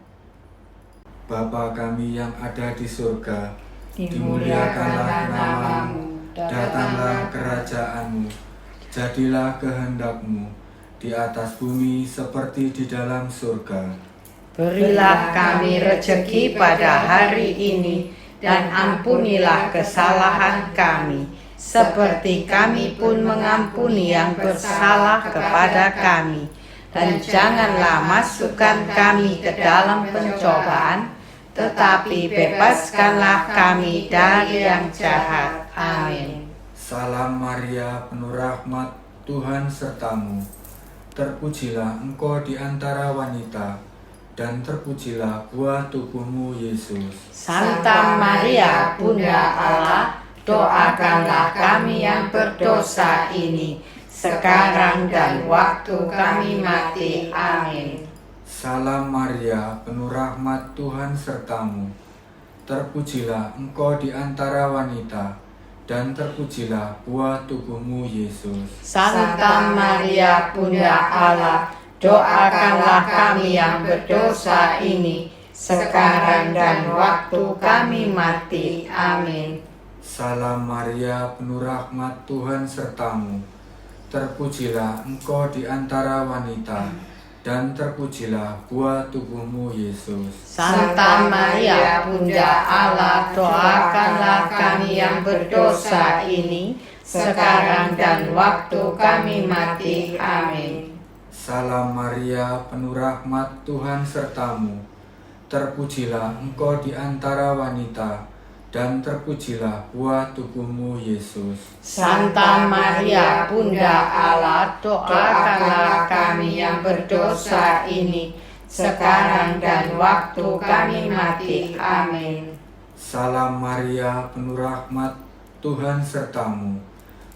Bapa kami yang ada di surga, dimuliakanlah nama-Mu, datanglah kerajaan-Mu, jadilah kehendak-Mu di atas bumi seperti di dalam surga. Berilah kami rejeki pada hari ini, dan ampunilah kesalahan kami, seperti kami pun mengampuni yang bersalah kepada kami. Dan janganlah masukkan kami ke dalam pencobaan, tetapi bebaskanlah kami dari yang jahat. Amin. Salam Maria, penuh rahmat, Tuhan sertamu. Terpujilah engkau di antara wanita, dan terpujilah buah tubuhmu, Yesus. Santa Maria, Bunda Allah, doakanlah kami yang berdosa ini, sekarang dan waktu kami mati. Amin. Salam Maria, penuh rahmat, Tuhan sertamu. Terpujilah engkau di antara wanita, dan terpujilah buah tubuhmu, Yesus. Santa Maria, Bunda Allah, doakanlah kami yang berdosa ini, sekarang dan waktu kami mati. Amin. Salam Maria, penuh rahmat, Tuhan sertamu. Terpujilah engkau di antara wanita, dan terpujilah buah tubuhmu, Yesus. Santa Maria, Bunda Allah, doakanlah kami yang berdosa ini, sekarang dan waktu kami mati. Amin. Salam Maria, penuh rahmat, Tuhan sertamu. Terpujilah engkau di antara wanita, dan terpujilah buah tubuhmu, Yesus. Santa Maria, Bunda Allah, doakanlah kami yang berdosa ini, sekarang dan waktu kami mati. Amin. Salam Maria, penuh rahmat, Tuhan sertamu.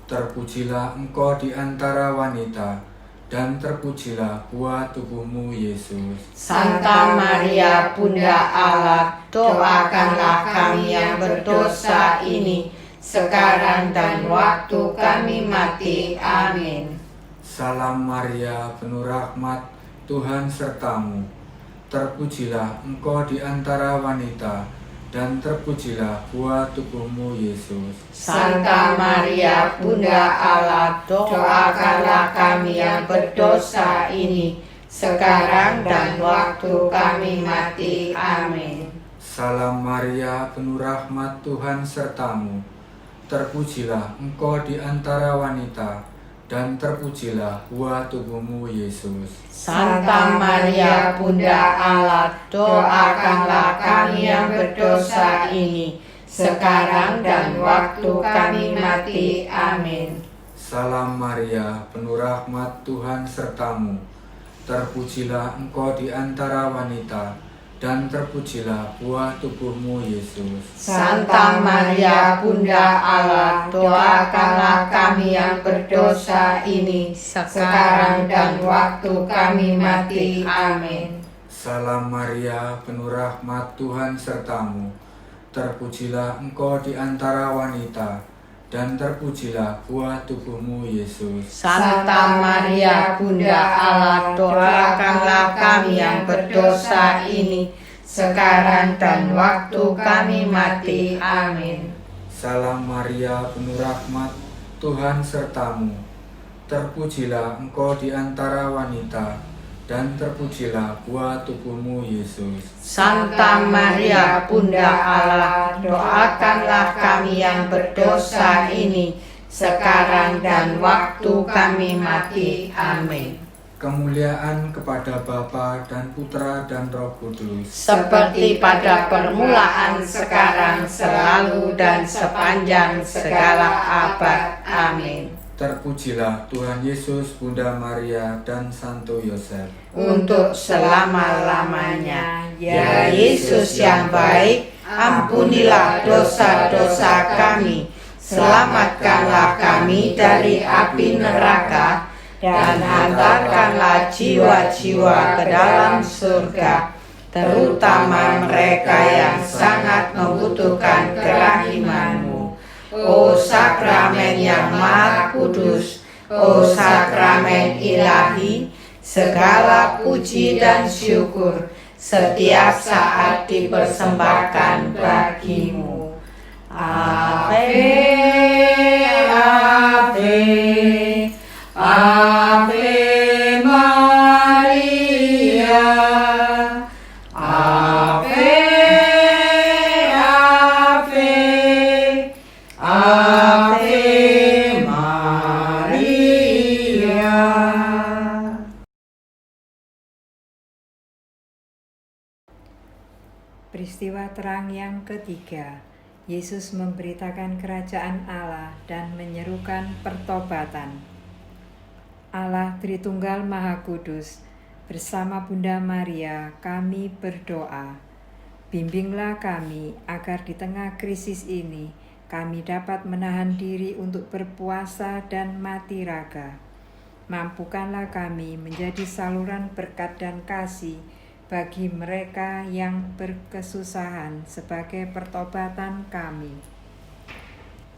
Terpujilah engkau di antara wanita, dan terpujilah buah tubuhmu, Yesus. Santa Maria, Bunda Allah, doakanlah kami yang berdosa ini, sekarang dan waktu kami mati. Amin. Salam Maria, penuh rahmat, Tuhan sertamu. Terpujilah engkau di antara wanita, dan terpujilah buah tubuhmu, Yesus. Santa Maria, Bunda Allah, doakanlah kami yang berdosa ini, sekarang dan waktu kami mati. Amin. Salam Maria, penuh rahmat, Tuhan sertamu. Terpujilah engkau di antara wanita, dan terpujilah buah tubuhmu, Yesus. Santa Maria, Bunda Allah, doakanlah kami yang berdosa ini, sekarang dan waktu kami mati. Amin. Salam Maria, penuh rahmat, Tuhan sertamu. Terpujilah engkau di antara wanita, dan terpujilah buah tubuhmu, Yesus. Santa Maria, Bunda Allah, doakanlah kami yang berdosa ini, sekarang dan waktu kami mati. Amin. Salam Maria, penuh rahmat, Tuhan sertamu. Terpujilah engkau di antara wanita, dan terpujilah buah tubuhmu, Yesus. Santa Maria, Bunda Allah, doakanlah kami yang berdosa ini, sekarang dan waktu kami mati. Amin. Salam Maria, penuh rahmat, Tuhan sertamu. Terpujilah engkau di antara wanita, dan terpujilah buah tubuhmu, Yesus. Santa Maria, Bunda Allah, doakanlah kami yang berdosa ini, sekarang dan waktu kami mati. Amin. Kemuliaan kepada Bapa dan Putra dan Roh Kudus. Seperti pada permulaan, sekarang, selalu, dan sepanjang segala abad. Amin. Terpujilah Tuhan Yesus, Bunda Maria, dan Santo Yosef. Untuk selama-lamanya, ya Yesus yang baik, ampunilah dosa-dosa kami, selamatkanlah kami dari api neraka, dan hantarkanlah jiwa-jiwa ke dalam surga, terutama mereka yang sangat membutuhkan kerahiman-Mu. O sakramen yang maha kudus, o sakramen ilahi, segala puji dan syukur setiap saat dipersembahkan bagi-Mu. Ave, Ave, Ave Maria, Ave, Ave, Ave Maria. Peristiwa terang yang ketiga, Yesus memberitakan kerajaan Allah dan menyerukan pertobatan. Allah Tritunggal Maha Kudus, bersama Bunda Maria kami berdoa. Bimbinglah kami agar di tengah krisis ini kami dapat menahan diri untuk berpuasa dan mati raga. Mampukanlah kami menjadi saluran berkat dan kasih bagi mereka yang berkesusahan sebagai pertobatan kami.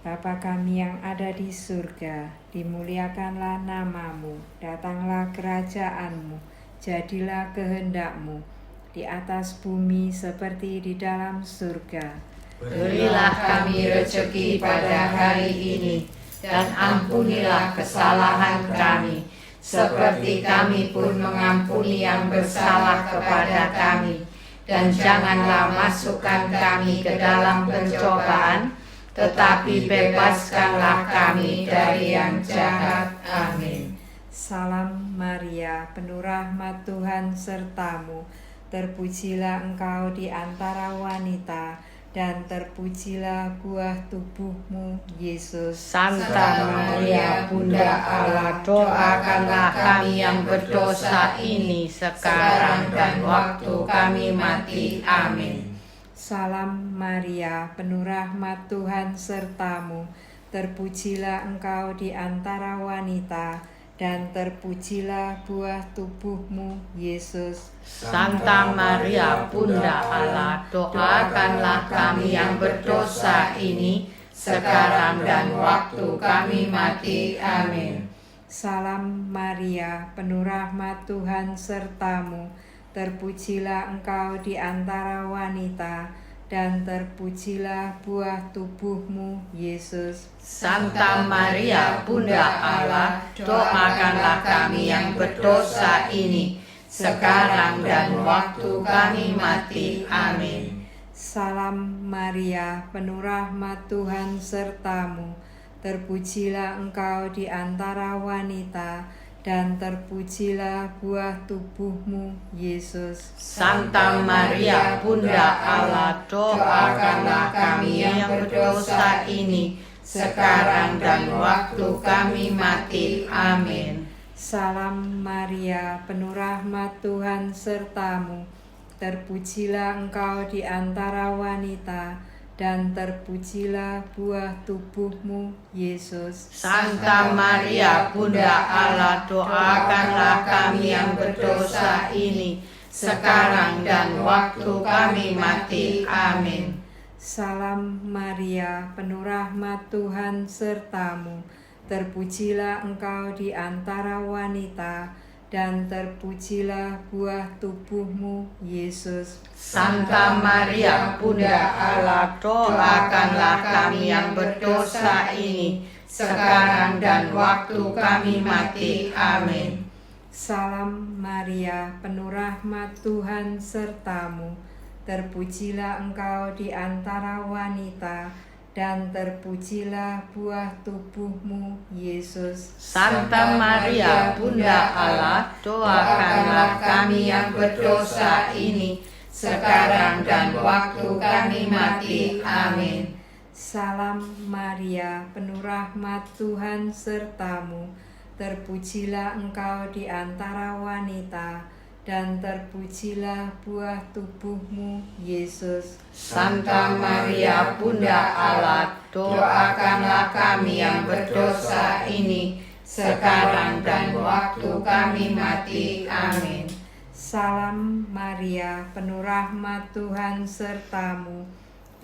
Bapa kami yang ada di surga, dimuliakanlah nama-Mu, datanglah kerajaan-Mu, jadilah kehendak-Mu, di atas bumi seperti di dalam surga. Berilah kami rezeki pada hari ini, dan ampunilah kesalahan kami, seperti kami pun mengampuni yang bersalah kepada kami. Dan janganlah masukkan kami ke dalam pencobaan, tetapi bebaskanlah kami dari yang jahat. Amin. Salam Maria, penuh rahmat Tuhan sertamu. Terpujilah engkau di antara wanita, dan terpujilah buah tubuhmu, Yesus. Santa Maria, Bunda Allah, doakanlah kami yang berdosa ini sekarang dan waktu kami mati. Amin. Salam Maria, penuh rahmat Tuhan sertamu. Terpujilah engkau di antara wanita, dan terpujilah buah tubuhmu, Yesus. Santa Maria, Bunda Allah, doakanlah kami yang berdosa ini sekarang dan waktu kami mati. Amin. Salam Maria, penuh rahmat Tuhan sertamu. Terpujilah engkau di antara wanita, dan terpujilah buah tubuhmu, Yesus. Santa Maria, Bunda Allah, doakanlah kami yang berdosa ini sekarang dan waktu kami mati. Amin. Salam Maria, penuh rahmat Tuhan sertamu. Terpujilah engkau di antara wanita, dan terpujilah buah tubuhmu, Yesus. Santa Maria, Bunda Allah, doakanlah kami yang berdosa ini sekarang dan waktu kami mati. Amin. Salam Maria, penuh rahmat Tuhan sertamu. Terpujilah engkau di antara wanita, dan terpujilah buah tubuhmu, Yesus. Santa Maria, Bunda Allah, doakanlah kami yang berdosa ini sekarang dan waktu kami mati. Amin. Salam Maria, penuh rahmat Tuhan sertamu. Terpujilah engkau di antara wanita, dan terpujilah buah tubuhmu, Yesus. Santa Maria, Bunda Allah, doakanlah kami yang berdosa ini sekarang dan waktu kami mati. Amin. Salam Maria, penuh rahmat Tuhan sertamu. Terpujilah engkau di antara wanita, dan terpujilah buah tubuhmu, Yesus. Santa Maria, Bunda Allah, doakanlah kami yang berdosa ini sekarang dan waktu kami mati. Amin. Salam Maria, penuh rahmat Tuhan sertamu. Terpujilah engkau di antara wanita, dan terpujilah buah tubuhmu, Yesus. Santa Maria, Bunda Allah, doakanlah kami yang berdosa ini sekarang dan waktu kami mati. Amin. Salam Maria, penuh rahmat Tuhan sertamu.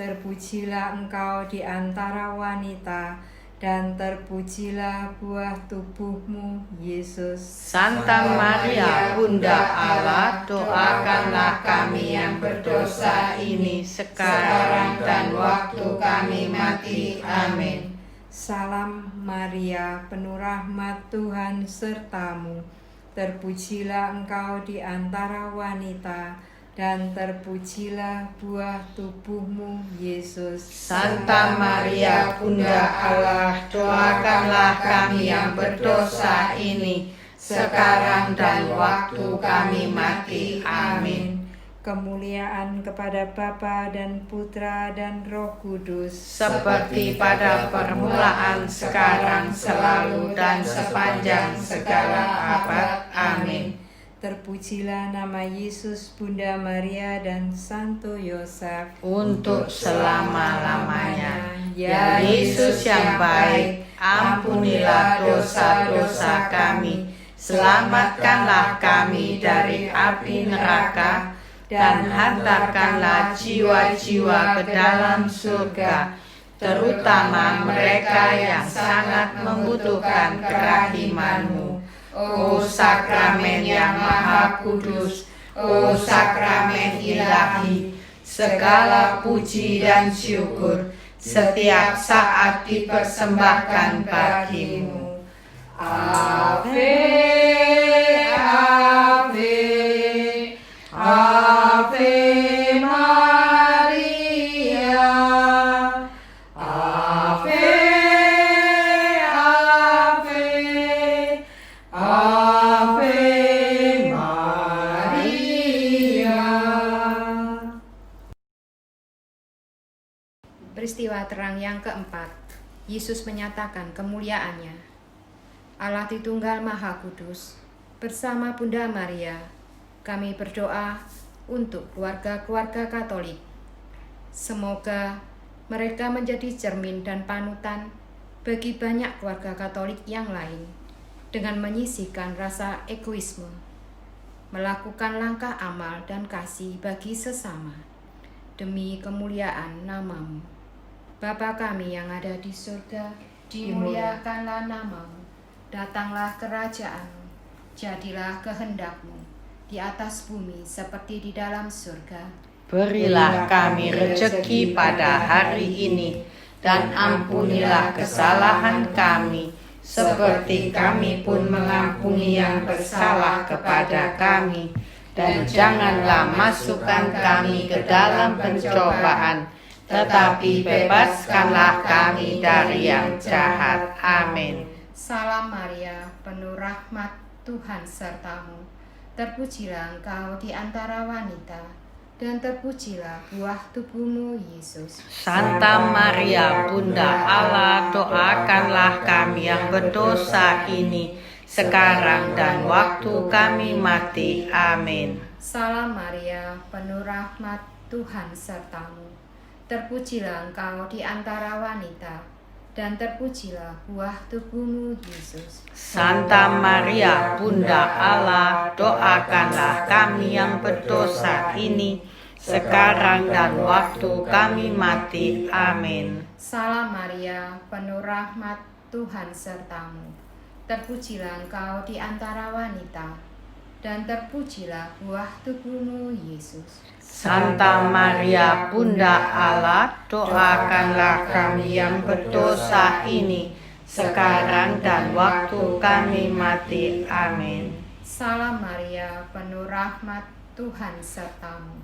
Terpujilah engkau di antara wanita, dan terpujilah buah tubuhmu, Yesus. Santa Maria, Bunda Allah, doakanlah kami yang berdosa ini sekarang dan waktu kami mati. Amin. Salam Maria, penuh rahmat Tuhan sertamu. Terpujilah engkau di antara wanita, dan terpujilah buah tubuhmu, Yesus. Santa Maria, Bunda Allah, doakanlah kami yang berdosa ini sekarang dan waktu kami mati. Amin. Kemuliaan kepada Bapa dan Putra dan Roh Kudus, seperti pada permulaan, sekarang, selalu, dan sepanjang segala abad. Amin. Terpujilah nama Yesus, Bunda Maria, dan Santo Yosef, untuk selama-lamanya. Ya Yesus yang baik, ampunilah dosa-dosa kami, selamatkanlah kami dari api neraka, dan hantarkanlah jiwa-jiwa ke dalam surga, terutama mereka yang sangat membutuhkan kerahiman-Mu. O sakramen yang maha kudus, o sakramen ilahi, segala puji dan syukur setiap saat dipersembahkan bagimu. Ave, Ave, Ave Maria. Ave, Ave, Ave Maria. Peristiwa terang yang keempat, Yesus menyatakan kemuliaannya. Allah Tritunggal Maha Kudus, bersama Bunda Maria, kami berdoa untuk keluarga-keluarga Katolik. Semoga mereka menjadi cermin dan panutan bagi banyak keluarga Katolik yang lain dengan menyisihkan rasa egoisme, melakukan langkah amal dan kasih bagi sesama, demi kemuliaan nama-Mu. Bapa kami yang ada di surga, dimuliakanlah nama-Mu. Datanglah kerajaan-Mu, jadilah kehendak-Mu di atas bumi seperti di dalam surga. Berilah kami rejeki pada hari ini, dan ampunilah kesalahan kami, seperti kami pun mengampuni yang bersalah kepada kami. Dan janganlah masukkan kami ke dalam pencobaan, tetapi bebaskanlah kami dari yang jahat. Amin. Salam Maria, penuh rahmat, Tuhan sertamu. Terpujilah engkau di antara wanita, dan terpujilah buah tubuhmu, Yesus. Santa Maria, Bunda Allah, doakanlah kami yang berdosa ini, sekarang dan waktu kami mati. Amin. Salam Maria, penuh rahmat, Tuhan sertamu. Terpujilah engkau di antara wanita, dan terpujilah buah tubuhmu, Yesus. Santa Maria, Bunda Allah, doakanlah kami yang berdosa ini, sekarang dan waktu kami mati. Amin. Salam Maria, penuh rahmat, Tuhan sertamu. Terpujilah engkau di antara wanita, dan terpujilah buah tubuhmu, Yesus. Santa Maria, Bunda Allah, doakanlah kami yang berdosa ini, sekarang dan waktu kami mati. Amin. Salam Maria, penuh rahmat, Tuhan sertamu.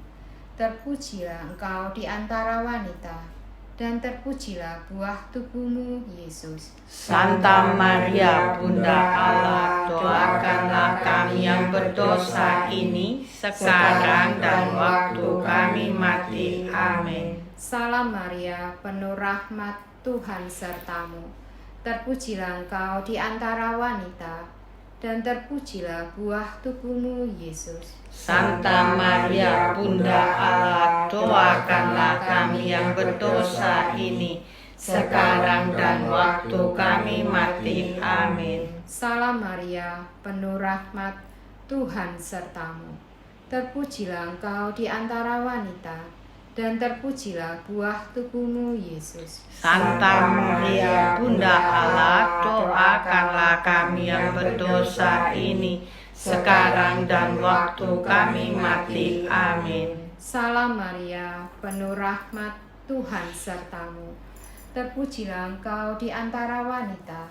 Terpujilah engkau di antara wanita, dan terpujilah buah tubuhmu, Yesus. Santa Maria, Bunda Allah, doakanlah kami yang berdosa ini, sekarang dan waktu kami mati. Amin. Salam Maria, penuh rahmat, Tuhan sertamu. Terpujilah engkau di antara wanita, dan terpujilah buah tubuhmu, Yesus. Santa Maria, Bunda Allah, doakanlah kami yang berdosa ini, sekarang dan waktu kami mati. Amin. Salam Maria, penuh rahmat, Tuhan sertamu. Terpujilah engkau di antara wanita, dan terpujilah buah tubuhmu, Yesus. Santa Maria, Bunda Allah, doakanlah kami yang berdosa ini, sekarang dan waktu kami mati. Amin. Salam Maria, penuh rahmat, Tuhan sertamu. Terpujilah engkau di antara wanita,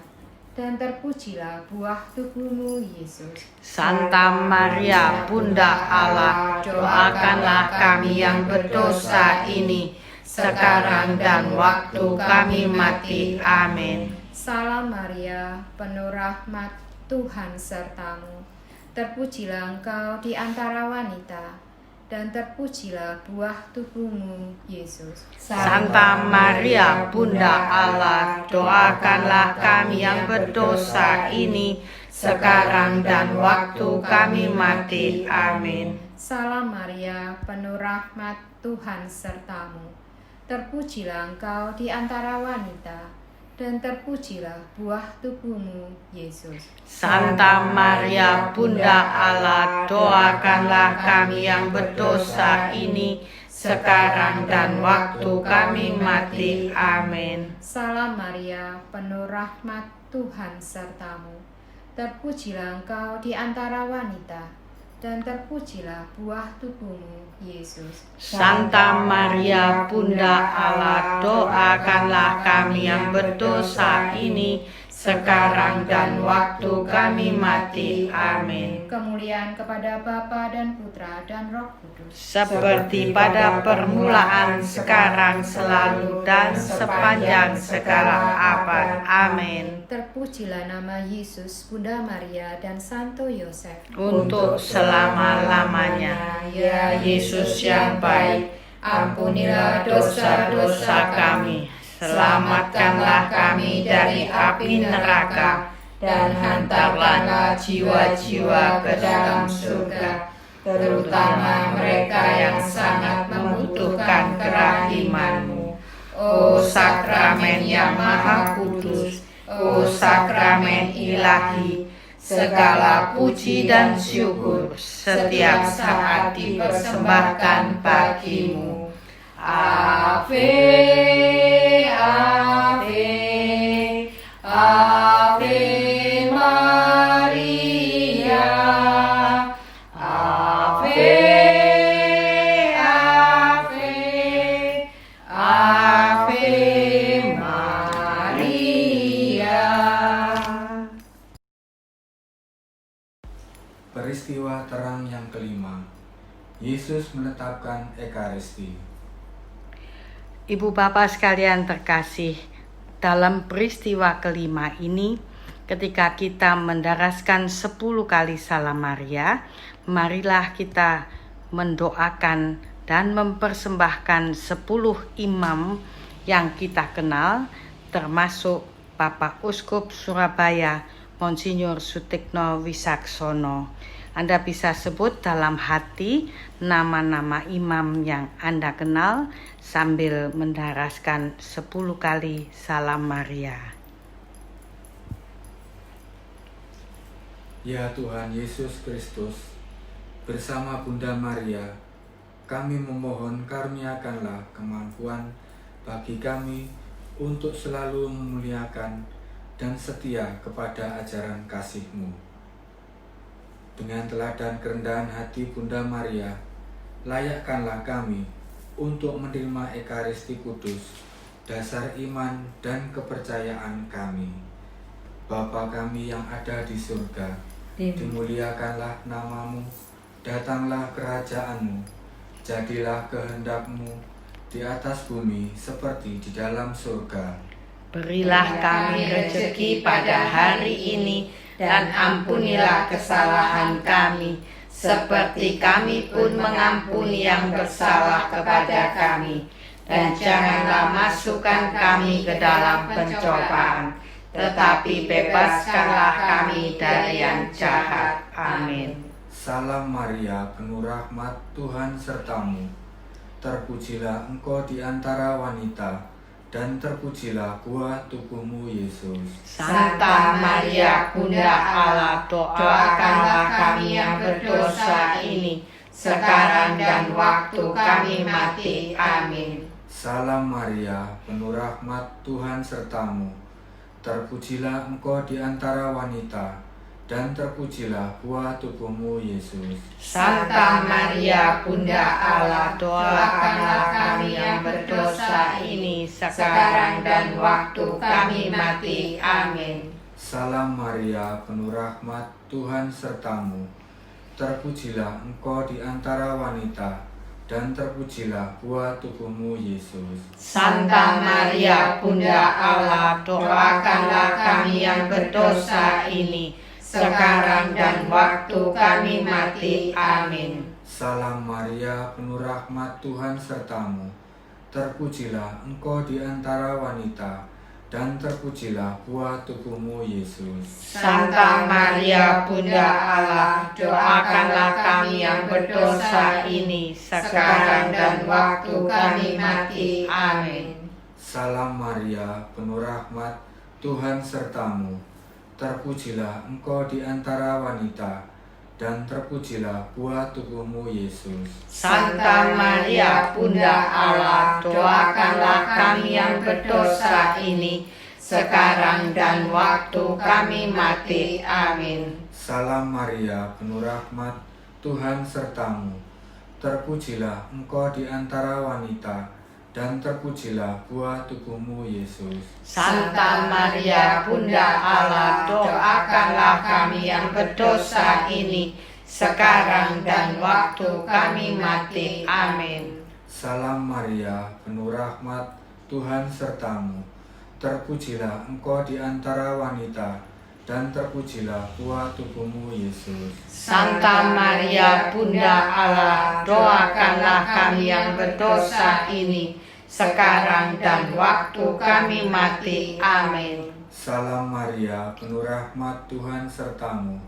dan terpujilah buah tubuhmu, Yesus. Santa Maria, Bunda Allah, doakanlah kami yang berdosa ini, sekarang dan waktu kami mati. Amin. Salam Maria, penuh rahmat, Tuhan sertamu. Terpujilah engkau di antara wanita, dan terpujilah buah tubuhmu, Yesus. Santa Maria, Bunda Allah, doakanlah kami yang berdosa ini, sekarang dan waktu kami mati. Amin. Salam Maria, penuh rahmat, Tuhan sertamu. Terpujilah engkau di antara wanita, dan terpujilah buah tubuhmu, Yesus. Santa Maria, Bunda Allah, doakanlah kami yang berdosa ini, sekarang dan waktu kami mati. Amin. Salam Maria, penuh rahmat, Tuhan sertamu. Terpujilah engkau di antara wanita, dan terpujilah buah tubuhmu, Yesus. Santa Maria Bunda Allah, doakanlah kami yang berdosa ini, sekarang dan waktu kami mati. Amin. Kemuliaan kepada Bapa dan Putra dan Roh Kudus. Seperti pada permulaan, sekarang, selalu, dan sepanjang segala abad. Amin. Terpujilah nama Yesus, Bunda Maria, dan Santo Yosef. Untuk selama-lamanya, ya Yesus yang baik, ampunilah dosa-dosa kami, selamatkanlah kami dari api neraka, dan hantarlah jiwa-jiwa ke dalam surga, terutama mereka yang sangat membutuhkan kerahiman-Mu. O sakramen yang maha kudus, o sakramen ilahi, segala puji dan syukur setiap saat dipersembahkan bagi-Mu. Ave, Ave, Ave Maria, Ave, Ave, Ave Maria. Peristiwa terang yang kelima, Yesus menetapkan Ekaristi. Ibu Bapak sekalian terkasih, dalam peristiwa kelima ini, ketika kita mendaraskan 10 kali Salam Maria, marilah kita mendoakan dan mempersembahkan 10 imam yang kita kenal, termasuk Bapak Uskup Surabaya, Monsinyur Sutikno Wisaksono. Anda bisa sebut dalam hati nama-nama imam yang Anda kenal sambil mendaraskan 10 kali Salam Maria. Ya Tuhan Yesus Kristus, bersama Bunda Maria, kami memohon karuniakanlah kemampuan bagi kami untuk selalu memuliakan dan setia kepada ajaran kasih-Mu. Dengan teladan kerendahan hati Bunda Maria, layakkanlah kami untuk menerima Ekaristi Kudus, dasar iman dan kepercayaan kami. Bapa kami yang ada di surga, dimuliakanlah nama-Mu, datanglah kerajaan-Mu, jadilah kehendak-Mu di atas bumi seperti di dalam surga. Berilah kami rezeki pada hari ini, dan ampunilah kesalahan kami, seperti kami pun mengampuni yang bersalah kepada kami. Dan janganlah masukkan kami ke dalam pencobaan, tetapi bebaskanlah kami dari yang jahat. Amin. Salam Maria, penuh rahmat, Tuhan sertamu. Terpujilah engkau di antara wanita, dan terpujilah buah tubuhmu Yesus. Santa Maria Bunda Allah, doakanlah kami yang berdosa ini, sekarang dan waktu kami mati. Amin. Salam Maria, penuh rahmat, Tuhan sertamu. Terpujilah engkau di antara wanita, dan terpujilah buah tubuhmu Yesus. Santa Maria Bunda Allah, doakanlah kami yang berdosa ini, sekarang dan waktu kami mati. Amin. Salam Maria, penuh rahmat, Tuhan sertamu. Terpujilah engkau di antara wanita, dan terpujilah buah tubuhmu Yesus. Santa Maria Bunda Allah, doakanlah kami yang berdosa ini, sekarang dan waktu kami mati. Amin. Salam Maria, penuh rahmat, Tuhan sertamu. Terpujilah engkau di antara wanita, dan terpujilah buah tubuhmu Yesus. Santa Maria Bunda Allah, doakanlah kami yang berdosa ini, sekarang dan waktu kami mati. Amin. Salam Maria, penuh rahmat, Tuhan sertamu. Terpujilah engkau di antara wanita, dan terpujilah buah tubuhmu Yesus. Santa Maria Bunda Allah, doakanlah kami yang berdosa ini, sekarang dan waktu kami mati. Amin. Salam Maria, penuh rahmat, Tuhan sertamu. Terpujilah engkau di antara wanita, dan terpujilah buah tubuhmu, Yesus. Santa Maria, Bunda Allah, doakanlah kami yang berdosa ini, sekarang dan waktu kami mati. Amin. Salam Maria, penuh rahmat, Tuhan sertamu. Terpujilah engkau di antara wanita, dan terpujilah buah tubuhmu, Yesus. Santa Maria, Bunda Allah, doakanlah kami yang berdosa ini, sekarang dan waktu kami mati. Amin. Salam Maria, penuh rahmat, Tuhan sertamu.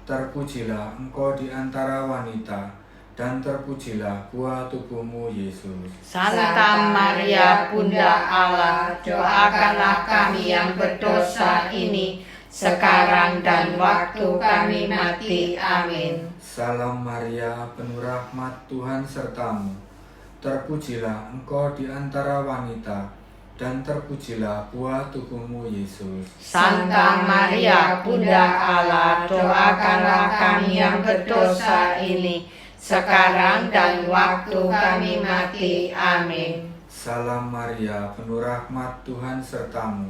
Terpujilah engkau di antara wanita, dan terpujilah buah tubuhmu, Yesus. Santa Maria, Bunda Allah, doakanlah kami yang berdosa ini, sekarang dan waktu kami mati. Amin. Salam Maria, penuh rahmat, Tuhan sertamu. Terpujilah engkau di antara wanita, dan terpujilah buah tubuhmu, Yesus. Santa Maria, Bunda Allah, doakanlah kami yang berdosa ini, sekarang dan waktu kami mati. Amin. Salam Maria, penuh rahmat, Tuhan sertamu.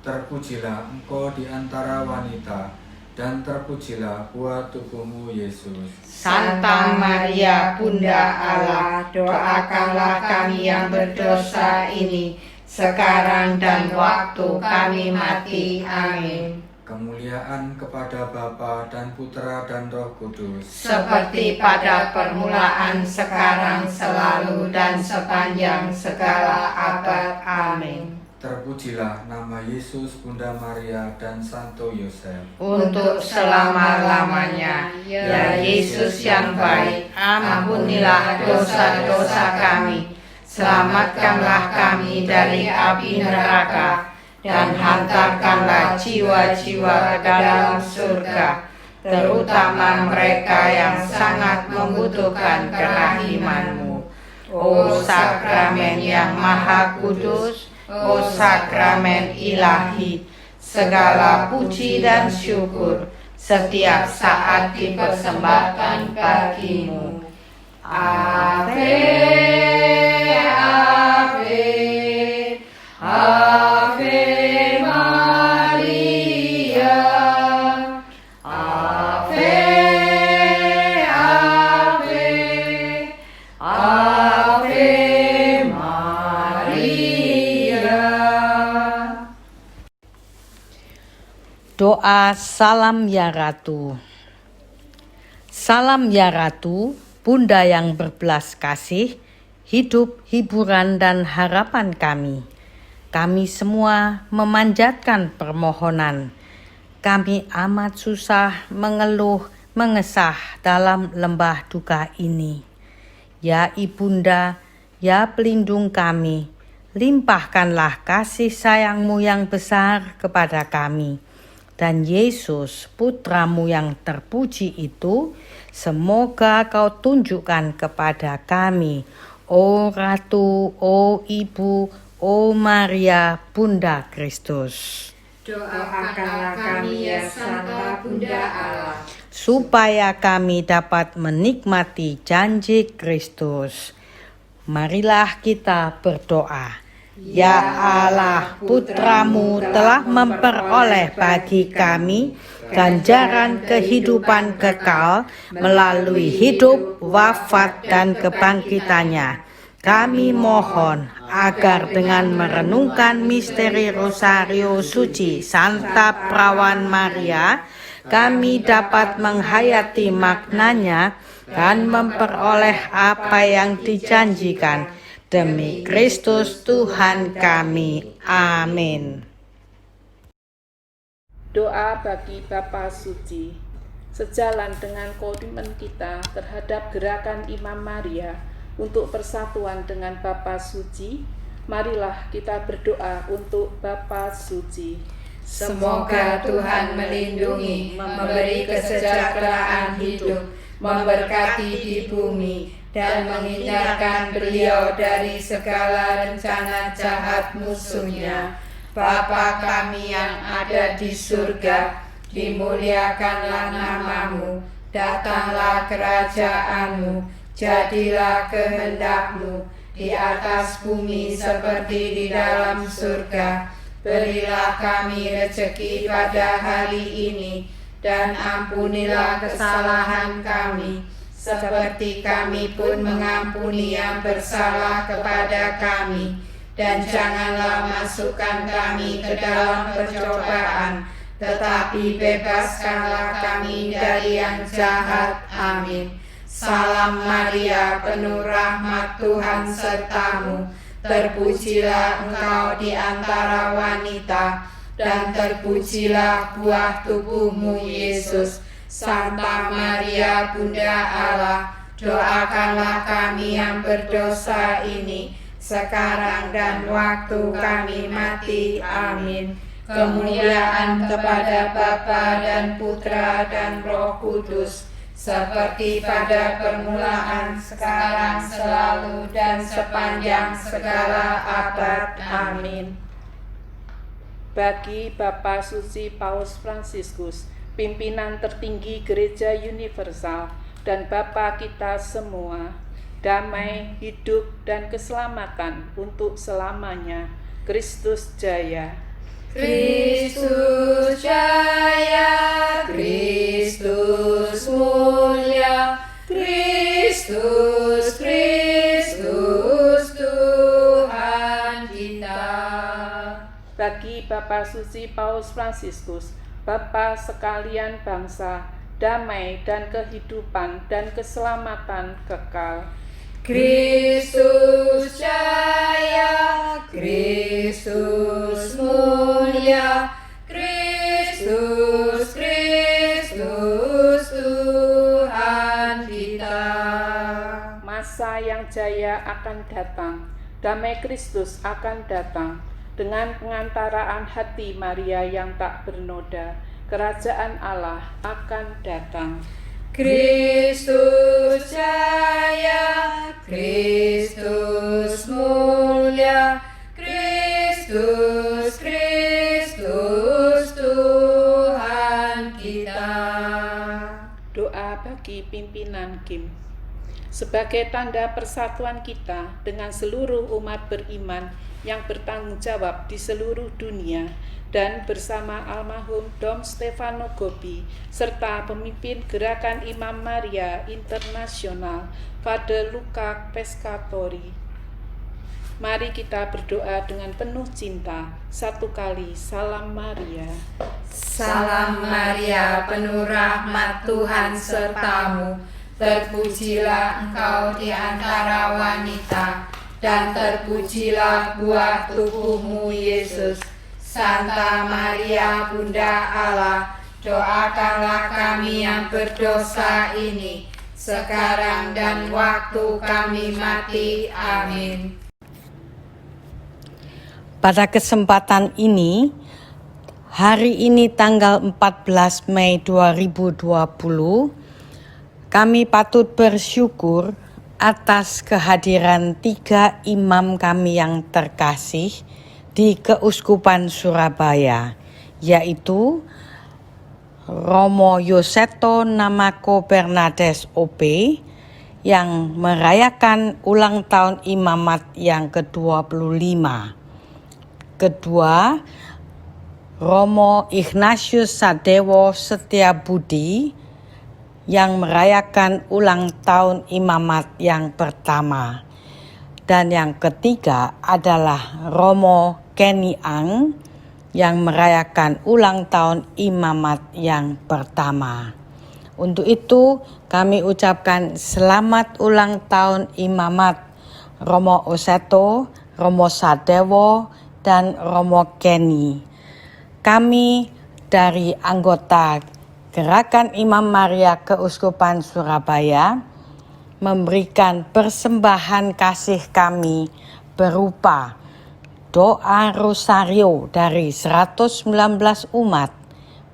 Terpujilah engkau di antara wanita, dan terpujilah buah tubuhmu, Yesus. Santa Maria, Bunda Allah, doakanlah kami yang berdosa ini, sekarang dan waktu kami mati. Amin. Kemuliaan kepada Bapa dan Putra dan Roh Kudus. Seperti pada permulaan, sekarang, selalu, dan sepanjang segala abad. Amin. Terpujilah nama Yesus, Bunda Maria, dan Santo Yosef. Untuk selama-lamanya, ya Yesus yang baik, ampunilah dosa-dosa kami, selamatkanlah kami dari api neraka, dan hantarkanlah jiwa-jiwa ke dalam surga, terutama mereka yang sangat membutuhkan kerahiman-Mu. O sakramen yang maha kudus, o sakramen ilahi, segala puji dan syukur setiap saat dipersembahkan bagi-Mu. Ave, Ave, Ave Maria, Ave, Ave, Ave Maria. Doa Salam Ya Ratu. Salam ya Ratu, Bunda yang berbelas kasih, hidup, hiburan, dan harapan kami. Kami semua memanjatkan permohonan. Kami amat susah mengeluh, mengesah dalam lembah duka ini. Ya Ibunda, ya pelindung kami, limpahkanlah kasih sayang-Mu yang besar kepada kami. Dan Yesus, Putra-Mu yang terpuji itu, semoga Kau tunjukkan kepada kami, O Ratu, O Ibu, O Maria, Bunda Kristus. Doakanlah kami ya Santa Bunda Allah, Supaya kami dapat menikmati janji Kristus. Marilah kita berdoa. Ya Allah, Putra-Mu telah memperoleh bagi kami ganjaran kehidupan kekal melalui hidup, wafat, dan kebangkitannya. Kami mohon agar dengan merenungkan misteri Rosario Suci Santa Perawan Maria, kami dapat menghayati maknanya dan memperoleh apa yang dijanjikan. Demi Kristus Tuhan kami. Amin. Doa bagi Bapa Suci. Sejalan dengan komitmen kita terhadap gerakan Imam Maria untuk persatuan dengan Bapa Suci, marilah kita berdoa untuk Bapa Suci. Semoga Tuhan melindungi, memberi kesejahteraan hidup, memberkati di bumi, dan menghindarkan beliau dari segala rencana jahat musuhnya. Bapa kami yang ada di surga, dimuliakanlah nama-Mu, Datanglah kerajaan-Mu, jadilah kehendak-Mu di atas bumi seperti di dalam surga. Berilah kami rezeki pada hari ini, dan ampunilah kesalahan kami, seperti kami pun mengampuni yang bersalah kepada kami. Dan janganlah masukkan kami ke dalam pencobaan, tetapi bebaskanlah kami dari yang jahat. Amin. Salam Maria, penuh rahmat, Tuhan sertamu. Terpujilah engkau di antara wanita, dan terpujilah buah tubuhmu, Yesus. Santa Maria, Bunda Allah, doakanlah kami yang berdosa ini, sekarang dan waktu kami mati. Amin. Kemuliaan kepada Bapa dan Putra dan Roh Kudus, seperti pada permulaan, sekarang, selalu, dan sepanjang segala abad. Amin. Bagi Bapak Suci Paus Fransiskus, pimpinan tertinggi Gereja Universal, dan Bapa kita semua, damai, hidup, dan keselamatan untuk selamanya. Kristus jaya! Kristus jaya, Kristus mulia, Kristus, Kristus Tuhan kita. Bagi Bapak Suci Paus Fransiskus, Bapa sekalian bangsa, damai dan kehidupan dan keselamatan kekal. Kristus jaya, Kristus mulia, Kristus, Kristus Tuhan kita. Masa yang jaya akan datang, damai Kristus akan datang. Dengan pengantaraan hati Maria yang tak bernoda, kerajaan Allah akan datang. Kristus jaya, Kristus mulia, Kristus, Kristus Tuhan kita. Doa bagi pimpinan KIM. Sebagai tanda persatuan kita dengan seluruh umat beriman yang bertanggung jawab di seluruh dunia, dan bersama almarhum Dom Stefano Gobbi serta pemimpin Gerakan Imam Maria Internasional, Father Luca Pescatori. Mari kita berdoa dengan penuh cinta. Satu kali, Salam Maria. Salam Maria, penuh rahmat, Tuhan sertamu. Terpujilah engkau di antara wanita, dan terpujilah buah tubuhmu, Yesus. Santa Maria, Bunda Allah, doakanlah kami yang berdosa ini, sekarang dan waktu kami mati. Amin. Pada kesempatan ini, hari ini tanggal 14 Mei 2020, kami patut bersyukur atas kehadiran 3 imam kami yang terkasih di Keuskupan Surabaya, yaitu Romo Yoseto Namako Bernades OP yang merayakan ulang tahun imamat yang ke-25. Kedua, Romo Ignatius Sadewo Setiabudi yang merayakan ulang tahun imamat yang pertama. Dan yang ketiga adalah Romo Kenny Ang yang merayakan ulang tahun imamat yang pertama. Untuk itu kami ucapkan selamat ulang tahun imamat Romo Oseto, Romo Sadewo, dan Romo Kenny. Kami dari anggota Gerakan Imam Maria Keuskupan Surabaya memberikan persembahan kasih kami berupa doa rosario dari 119 umat,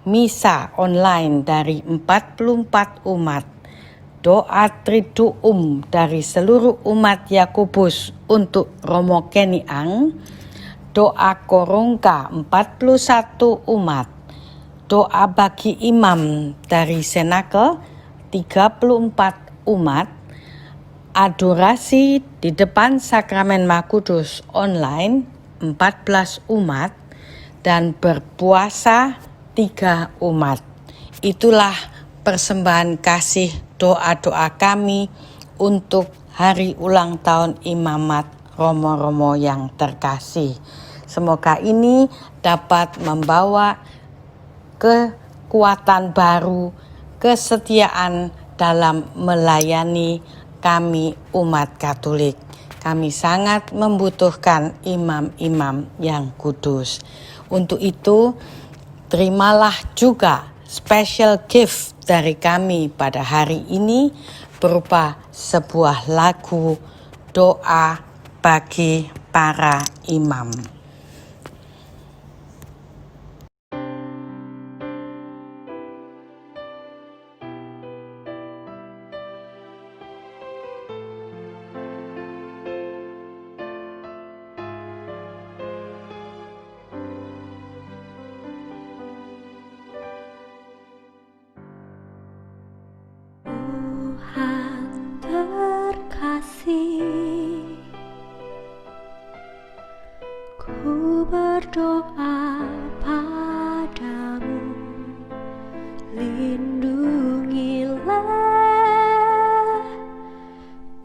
misa online dari 44 umat, doa triduum dari seluruh umat Yakobus untuk Romo Kenny Ang, doa korungka 41 umat, doa bagi imam dari Senakel 34 umat, adorasi di depan Sakramen Maha Kudus online 14 umat, dan berpuasa 3 umat. Itulah persembahan kasih doa-doa kami untuk hari ulang tahun Imamat Romo-Romo yang terkasih. Semoga ini dapat membawa kekuatan baru, kesetiaan dalam melayani kami umat Katolik. Kami sangat membutuhkan imam-imam yang kudus. Untuk itu, terimalah juga special gift dari kami pada hari ini berupa sebuah lagu doa bagi para imam. Terkasih, ku berdoa padamu, lindungilah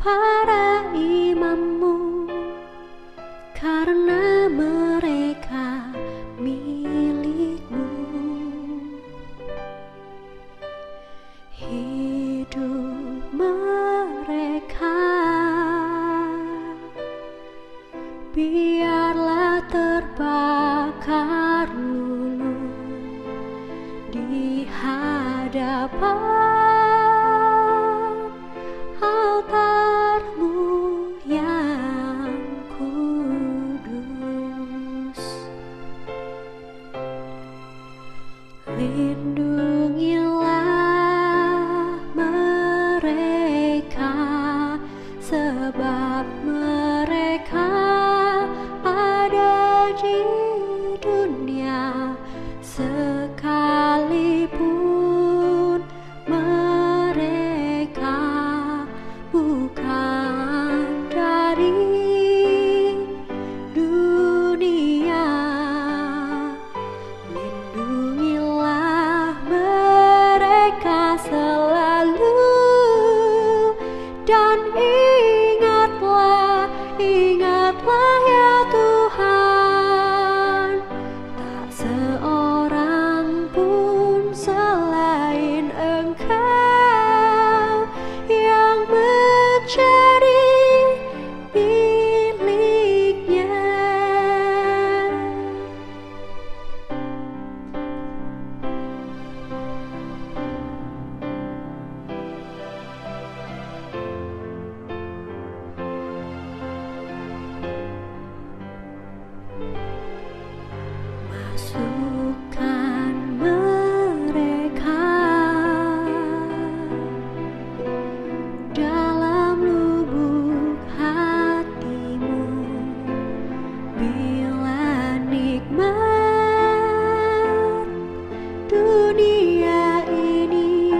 para imammu, karena mereka milikmu. Hidup mereka biarlah terbakar lulu di hadapan altarmu yang kudus. Lindungilah mereka, sebab mereka ada di dunia, sekalipun mereka bukan dari dunia. Lindungilah mereka selalu, dan ingatlah ya Tuhan, tak seorang pun selain Engkau yang menjadi miliknya. Masukkan mereka dalam lubuk hatimu, bila nikmat dunia ini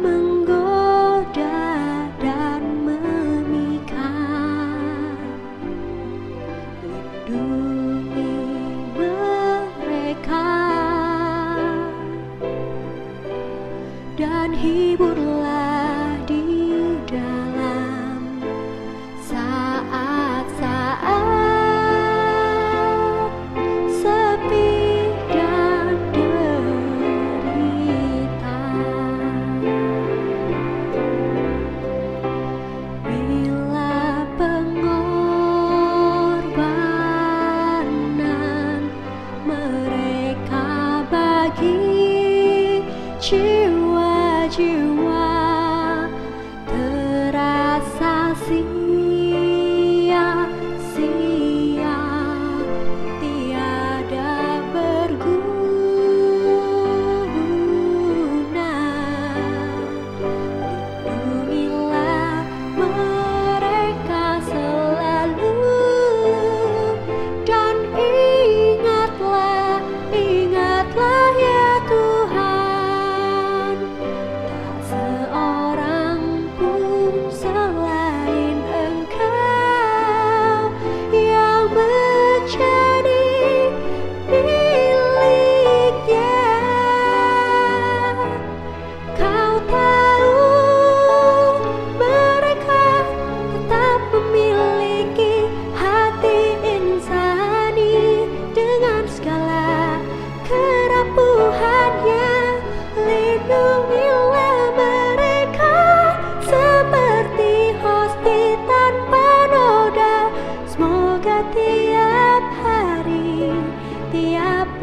menggoda dan memikat. Lindungi mereka dan hiburlah di dalam saat-saat sepi dan derita. Bila pengorbanan mereka bagi jiwa-jiwa terasa sia-sia, tiada berguna. Lindungilah mereka selalu, dan ingatlah ya Tuhan, tak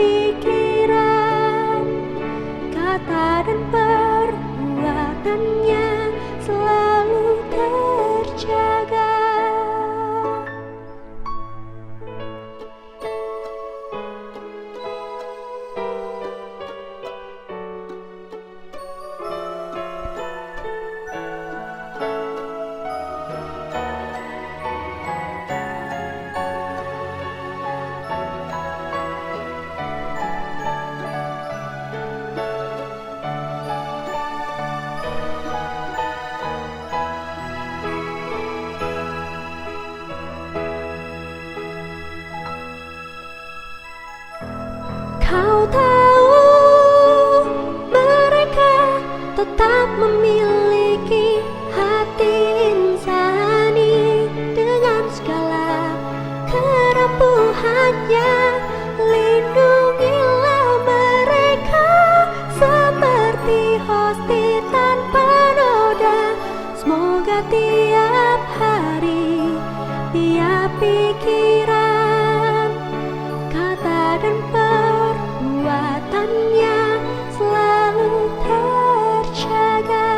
pikiran, kata dan perbuatannya selalu terjaga. Kau tahu mereka tetap memiliki hati insani dengan segala kerampuhannya. Lindungilah mereka seperti hosti tanpa noda. Semoga tiap hari, tiap pikiran, kata dan perbuatannya selalu terjaga.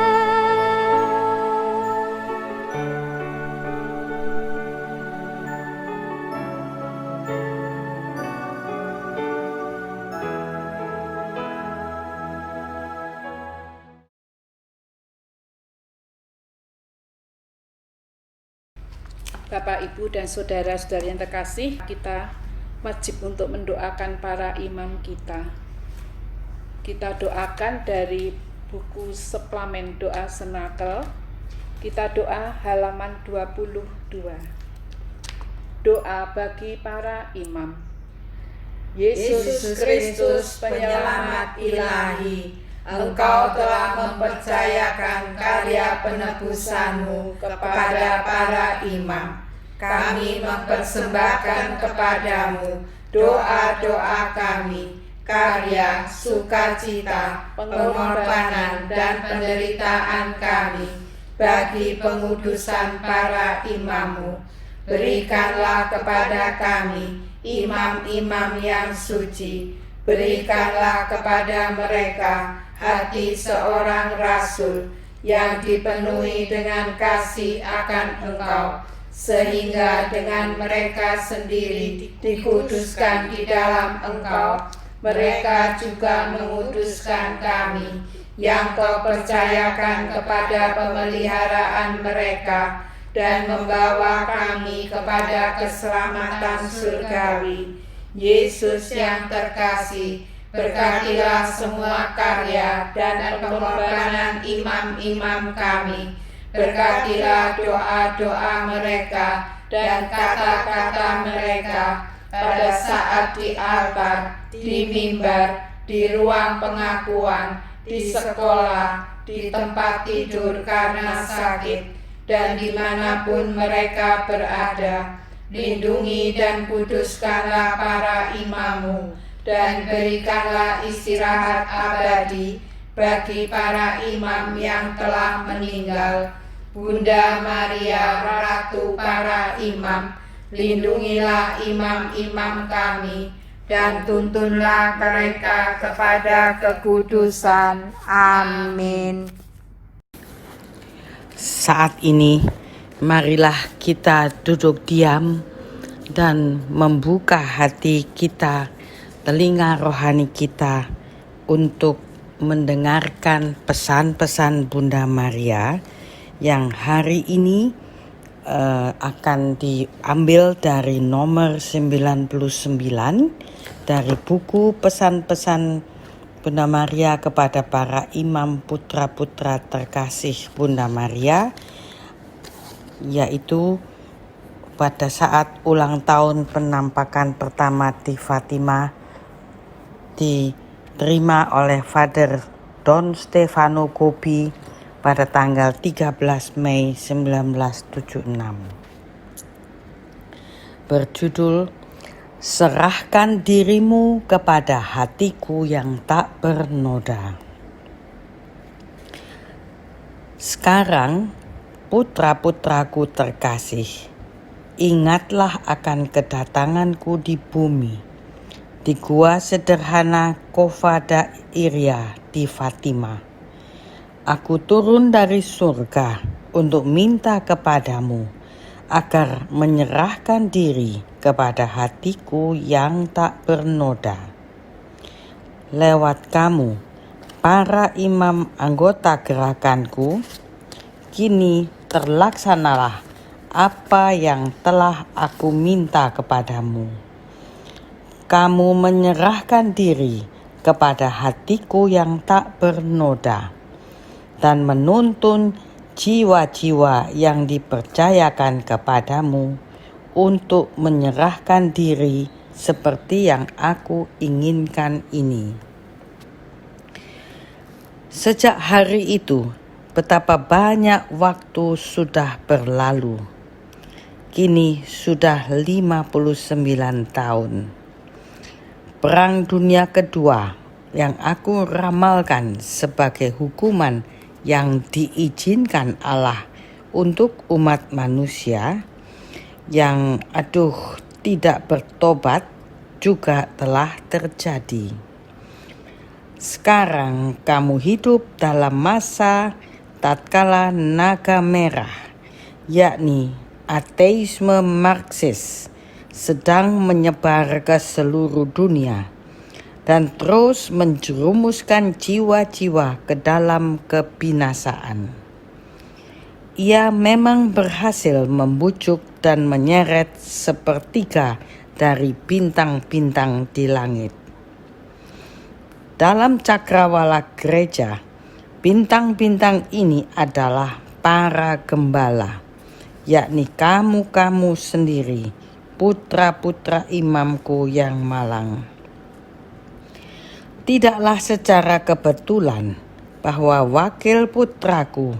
Bapak, Ibu, dan saudara-saudari yang terkasih, kita wajib untuk mendoakan para imam kita. Kita doakan dari buku suplemen doa Senakel. Kita doa halaman 22. Doa bagi para imam. Yesus Kristus penyelamat ilahi, Engkau telah mempercayakan karya penebusan-Mu kepada para imam. Kami mempersembahkan kepadamu doa-doa kami, karya, sukacita, pengorbanan, dan penderitaan kami bagi pengudusan para imam-Mu. Berikanlah kepada kami imam-imam yang suci. Berikanlah kepada mereka hati seorang rasul yang dipenuhi dengan kasih akan Engkau, sehingga dengan mereka sendiri dikuduskan di dalam Engkau, mereka juga menguduskan kami, yang Kau percayakan kepada pemeliharaan mereka, dan membawa kami kepada keselamatan surgawi. Yesus yang terkasih, berkatilah semua karya dan pengorbanan imam-imam kami. Berkatilah doa-doa mereka dan kata-kata mereka pada saat di altar, di mimbar, di ruang pengakuan, di sekolah, di tempat tidur karena sakit, dan dimanapun mereka berada. Lindungi dan kuduskanlah para imam-Mu, dan berikanlah istirahat abadi bagi para imam yang telah meninggal. Bunda Maria, Ratu para imam, lindungilah imam-imam kami, dan tuntunlah mereka kepada kekudusan. Amin. Saat ini, marilah kita duduk diam dan membuka hati kita, telinga rohani kita, untuk mendengarkan pesan-pesan Bunda Maria yang hari ini akan diambil dari nomor 99 dari buku pesan-pesan Bunda Maria kepada para imam putra-putra terkasih Bunda Maria, yaitu pada saat ulang tahun penampakan pertama di Fatima diterima oleh Father Don Stefano Gobi pada tanggal 13 Mei 1976. Berjudul Serahkan Dirimu Kepada Hatiku Yang Tak Bernoda. Sekarang, putra-putraku terkasih, ingatlah akan kedatanganku di bumi. di gua sederhana Kovada Iria di Fatima. Aku turun dari surga untuk minta kepadamu agar menyerahkan diri kepada hatiku yang tak bernoda. Lewat kamu, para imam anggota gerakanku, kini terlaksanalah apa yang telah aku minta kepadamu. Kamu menyerahkan diri kepada hatiku yang tak bernoda dan menuntun jiwa-jiwa yang dipercayakan kepadamu untuk menyerahkan diri seperti yang aku inginkan ini. Sejak hari itu, betapa banyak waktu sudah berlalu. Kini sudah 59 tahun. Perang Dunia Kedua yang aku ramalkan sebagai hukuman yang diizinkan Allah untuk umat manusia yang tidak bertobat juga telah terjadi. Sekarang kamu hidup dalam masa tatkala naga merah, yakni ateisme Marxis, sedang menyebar ke seluruh dunia dan terus menjerumuskan jiwa-jiwa ke dalam kebinasaan. Ia memang berhasil membujuk dan menyeret sepertiga dari bintang-bintang di langit. Dalam cakrawala gereja, bintang-bintang ini adalah para gembala, yakni kamu-kamu sendiri, putra-putra imamku yang malang. Tidaklah secara kebetulan bahwa wakil putraku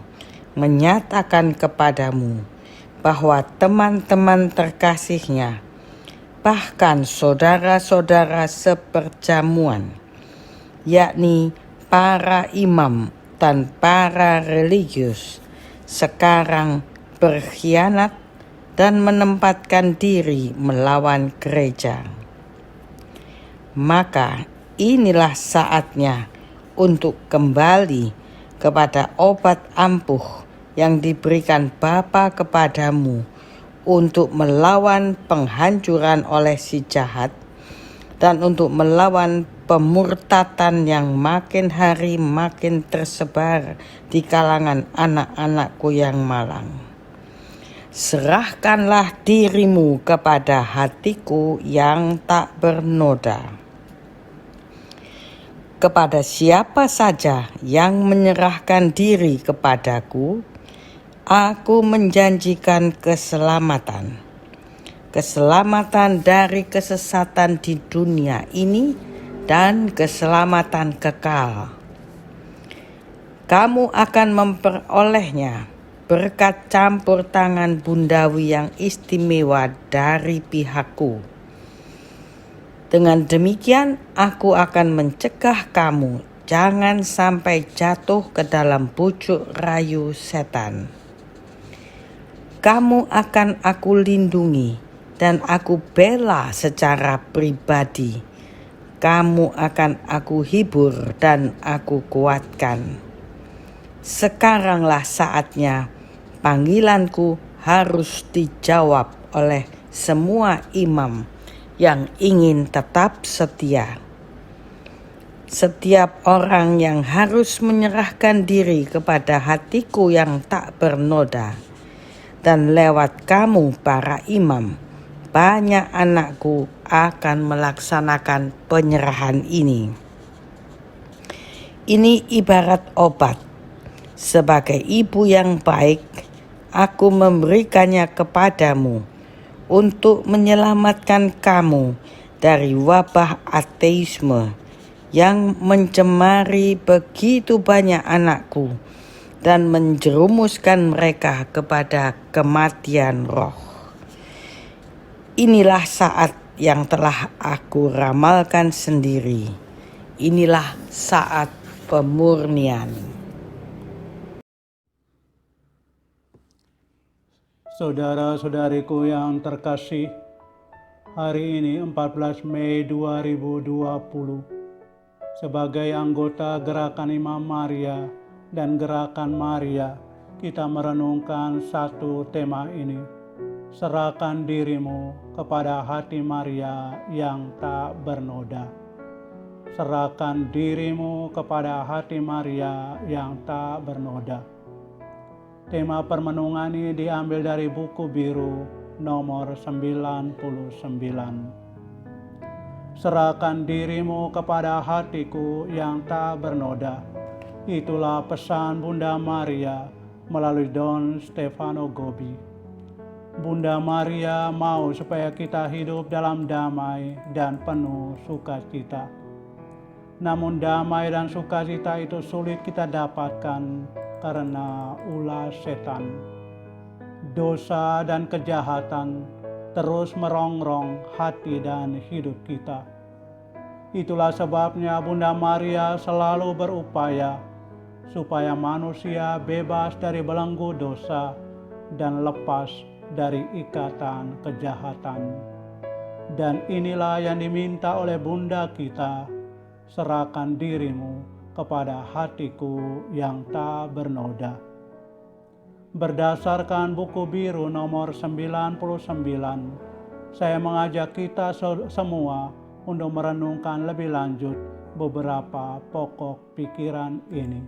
menyatakan kepadamu bahwa teman-teman terkasihnya, bahkan saudara-saudara seperjamuan, yakni para imam dan para religius, sekarang berkhianat dan menempatkan diri melawan gereja. Maka inilah saatnya untuk kembali kepada obat ampuh yang diberikan Bapa kepadamu untuk melawan penghancuran oleh si jahat dan untuk melawan pemurtatan yang makin hari makin tersebar di kalangan anak-anakku yang malang. Serahkanlah dirimu kepada hatiku yang tak bernoda. Kepada siapa saja yang menyerahkan diri kepadaku, aku menjanjikan keselamatan. Keselamatan dari kesesatan di dunia ini dan keselamatan kekal. Kamu akan memperolehnya berkat campur tangan bundawi yang istimewa dari pihakku. Dengan demikian, aku akan mencegah kamu jangan sampai jatuh ke dalam bujuk rayu setan. Kamu akan aku lindungi dan aku bela secara pribadi. Kamu akan aku hibur dan aku kuatkan. Sekaranglah saatnya panggilanku harus dijawab oleh semua imam yang ingin tetap setia. Setiap orang yang harus menyerahkan diri kepada hatiku yang tak bernoda. Dan lewat kamu para imam, banyak anakku akan melaksanakan penyerahan ini. Ini ibarat obat. Sebagai ibu yang baik, aku memberikannya kepadamu untuk menyelamatkan kamu dari wabah ateisme yang mencemari begitu banyak anakku dan menjerumuskan mereka kepada kematian roh. Inilah saat yang telah aku ramalkan sendiri. Inilah saat pemurnian. Saudara-saudariku yang terkasih, hari ini 14 Mei 2020 sebagai anggota Gerakan Imam Maria dan Gerakan Maria, kita merenungkan satu tema ini. Serahkan dirimu kepada hati Maria yang tak bernoda. Serahkan dirimu kepada hati Maria yang tak bernoda. Tema permenungan ini diambil dari buku biru nomor 99. Serahkan dirimu kepada hatiku yang tak bernoda. Itulah pesan Bunda Maria melalui Don Stefano Gobbi. Bunda Maria mau supaya kita hidup dalam damai dan penuh sukacita. Namun damai dan sukacita itu sulit kita dapatkan karena ulah setan. Dosa dan kejahatan terus merongrong hati dan hidup kita. Itulah sebabnya Bunda Maria selalu berupaya supaya manusia bebas dari belenggu dosa dan lepas dari ikatan kejahatan. Dan inilah yang diminta oleh Bunda kita, serahkan dirimu kepada hatiku yang tak bernoda. Berdasarkan buku biru nomor 99, saya mengajak kita semua untuk merenungkan lebih lanjut beberapa pokok pikiran ini.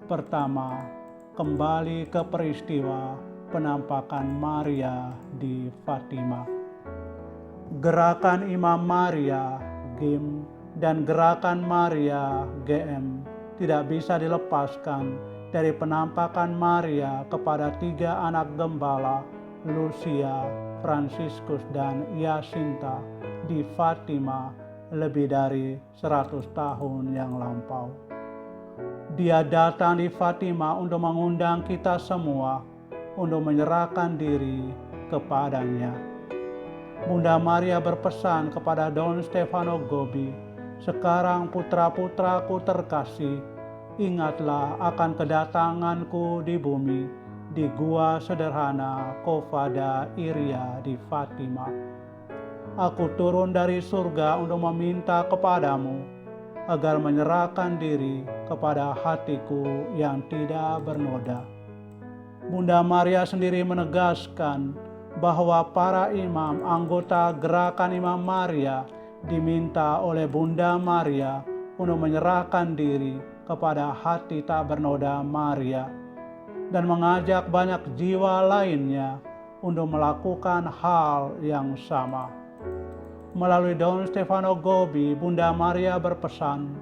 Pertama, kembali ke peristiwa penampakan Maria di Fatima. Gerakan Imam Maria (GIM) dan Gerakan Maria (GM) tidak bisa dilepaskan dari penampakan Maria kepada 3 anak gembala, Lucia, Franciscus, dan Jacinta di Fatima lebih dari 100 tahun yang lampau. Dia datang di Fatima untuk mengundang kita semua untuk menyerahkan diri kepadanya. Bunda Maria berpesan kepada Don Stefano Gobbi, "Sekarang putra-putraku terkasih, ingatlah akan kedatanganku di bumi, di gua sederhana Cova da Iria di Fatima. Aku turun dari surga untuk meminta kepadamu agar menyerahkan diri kepada hatiku yang tidak bernoda." Bunda Maria sendiri menegaskan bahwa para imam anggota Gerakan Imam Maria diminta oleh Bunda Maria untuk menyerahkan diri kepada hati tak bernoda Maria dan mengajak banyak jiwa lainnya untuk melakukan hal yang sama. Melalui Don Stefano Gobbi, Bunda Maria berpesan,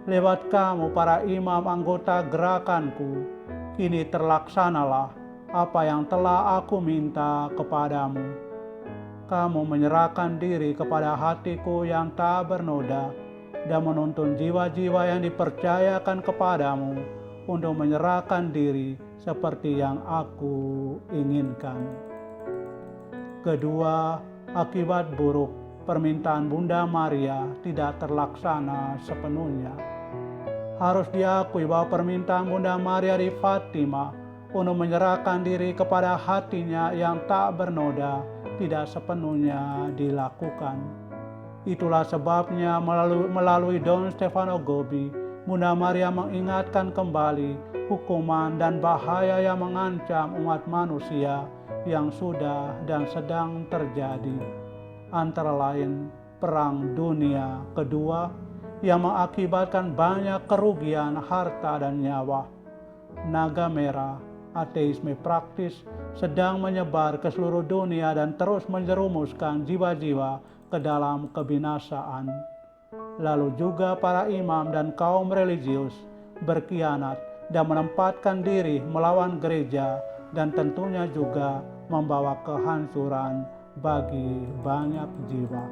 "Lewat kamu para imam anggota gerakanku, kini terlaksanalah apa yang telah aku minta kepadamu. Kamu menyerahkan diri kepada hatiku yang tak bernoda dan menuntun jiwa-jiwa yang dipercayakan kepadamu untuk menyerahkan diri seperti yang aku inginkan." Kedua, akibat buruk permintaan Bunda Maria tidak terlaksana sepenuhnya. Harus diakui bahwa permintaan Bunda Maria di Fatima untuk menyerahkan diri kepada hatinya yang tak bernoda tidak sepenuhnya dilakukan. Itulah sebabnya melalui Don Stefano Gobbi, Bunda Maria mengingatkan kembali hukuman dan bahaya yang mengancam umat manusia yang sudah dan sedang terjadi. Antara lain Perang Dunia Kedua yang mengakibatkan banyak kerugian harta dan nyawa. Naga merah, ateisme praktis sedang menyebar ke seluruh dunia dan terus menjerumuskan jiwa-jiwa ke dalam kebinasaan. Lalu juga para imam dan kaum religius berkhianat dan menempatkan diri melawan gereja dan tentunya juga membawa kehancuran bagi banyak jiwa.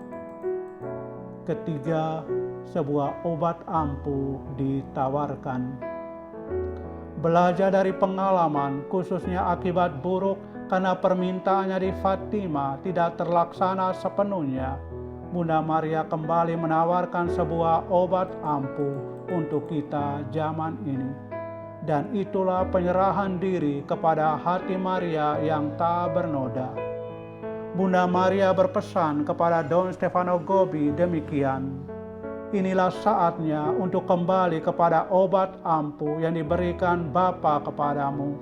Ketiga, sebuah obat ampuh ditawarkan. Belajar dari pengalaman, khususnya akibat buruk karena permintaannya di Fatima tidak terlaksana sepenuhnya, Bunda Maria kembali menawarkan sebuah obat ampuh untuk kita zaman ini. Dan itulah penyerahan diri kepada hati Maria yang tak bernoda. Bunda Maria berpesan kepada Don Stefano Gobbi demikian, inilah saatnya untuk kembali kepada obat ampuh yang diberikan Bapa kepadamu,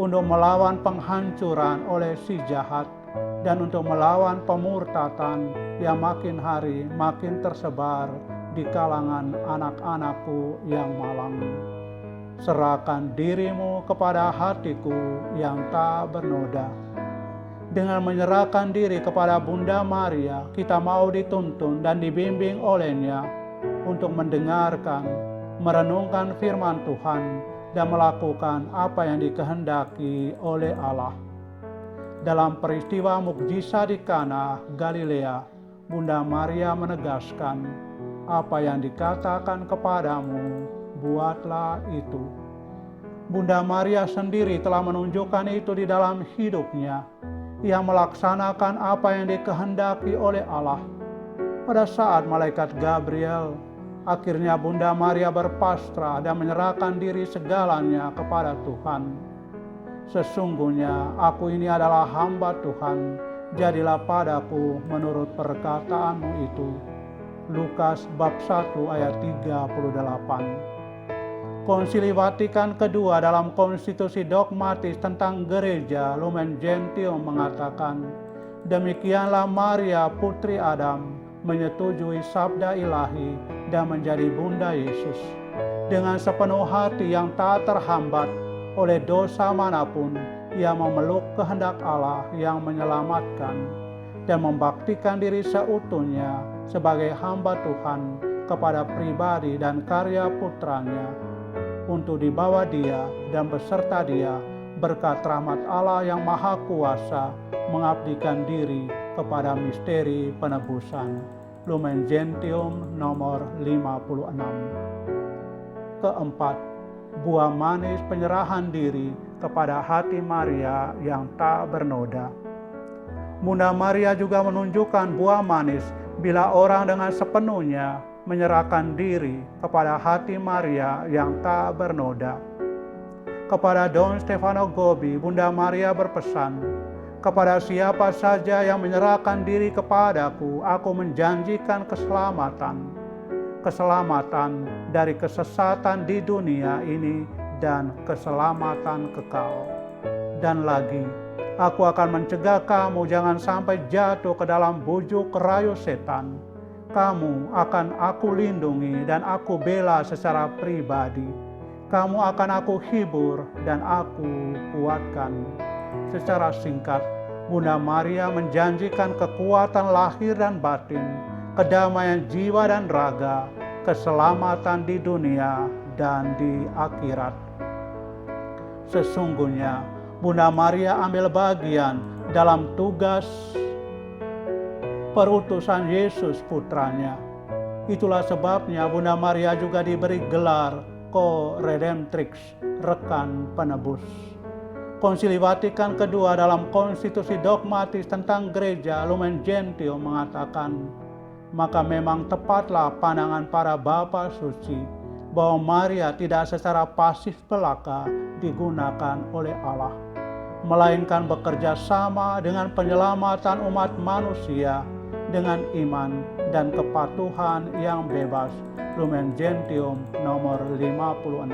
untuk melawan penghancuran oleh si jahat, dan untuk melawan pemurtatan yang makin hari makin tersebar di kalangan anak-anakku yang malang. Serahkan dirimu kepada hatiku yang tak bernoda. Dengan menyerahkan diri kepada Bunda Maria, kita mau dituntun dan dibimbing olehnya untuk mendengarkan, merenungkan firman Tuhan, dan melakukan apa yang dikehendaki oleh Allah. Dalam peristiwa mukjizat di Kana, Galilea, Bunda Maria menegaskan, apa yang dikatakan kepadamu, buatlah itu. Bunda Maria sendiri telah menunjukkan itu di dalam hidupnya. Ia melaksanakan apa yang dikehendaki oleh Allah. Pada saat malaikat Gabriel, akhirnya Bunda Maria berpasrah dan menyerahkan diri segalanya kepada Tuhan. Sesungguhnya aku ini adalah hamba Tuhan, jadilah padaku menurut perkataanmu itu. Lukas bab 1 ayat 38. Konsili Vatikan kedua dalam konstitusi dogmatis tentang gereja Lumen Gentium mengatakan, demikianlah Maria putri Adam menyetujui sabda ilahi dan menjadi Bunda Yesus. Dengan sepenuh hati yang tak terhambat oleh dosa manapun, ia memeluk kehendak Allah yang menyelamatkan dan membaktikan diri seutuhnya sebagai hamba Tuhan kepada pribadi dan karya putranya, untuk dibawa dia dan beserta dia berkat rahmat Allah yang Maha Kuasa mengabdikan diri kepada misteri penebusan. Lumen Gentium nomor 56. Keempat, buah manis penyerahan diri kepada hati Maria yang tak bernoda. Bunda Maria juga menunjukkan buah manis bila orang dengan sepenuhnya menyerahkan diri kepada hati Maria yang tak bernoda. Kepada Don Stefano Gobbi, Bunda Maria berpesan, kepada siapa saja yang menyerahkan diri kepadaku, aku menjanjikan keselamatan. Keselamatan dari kesesatan di dunia ini dan keselamatan kekal. Dan lagi, aku akan mencegah kamu jangan sampai jatuh ke dalam bujuk rayu setan. Kamu akan aku lindungi dan aku bela secara pribadi. Kamu akan aku hibur dan aku kuatkan. Secara singkat, Bunda Maria menjanjikan kekuatan lahir dan batin, kedamaian jiwa dan raga, keselamatan di dunia dan di akhirat. Sesungguhnya, Bunda Maria ambil bagian dalam tugas perutusan Yesus putranya. Itulah sebabnya Bunda Maria juga diberi gelar Co-Redemptrix, rekan penebus. Konsili Vatikan kedua dalam konstitusi dogmatis tentang gereja Lumen Gentium mengatakan, maka memang tepatlah pandangan para bapa suci bahwa Maria tidak secara pasif belaka digunakan oleh Allah, melainkan bekerja sama dengan penyelamatan umat manusia dengan iman dan kepatuhan yang bebas. Lumen Gentium nomor 56.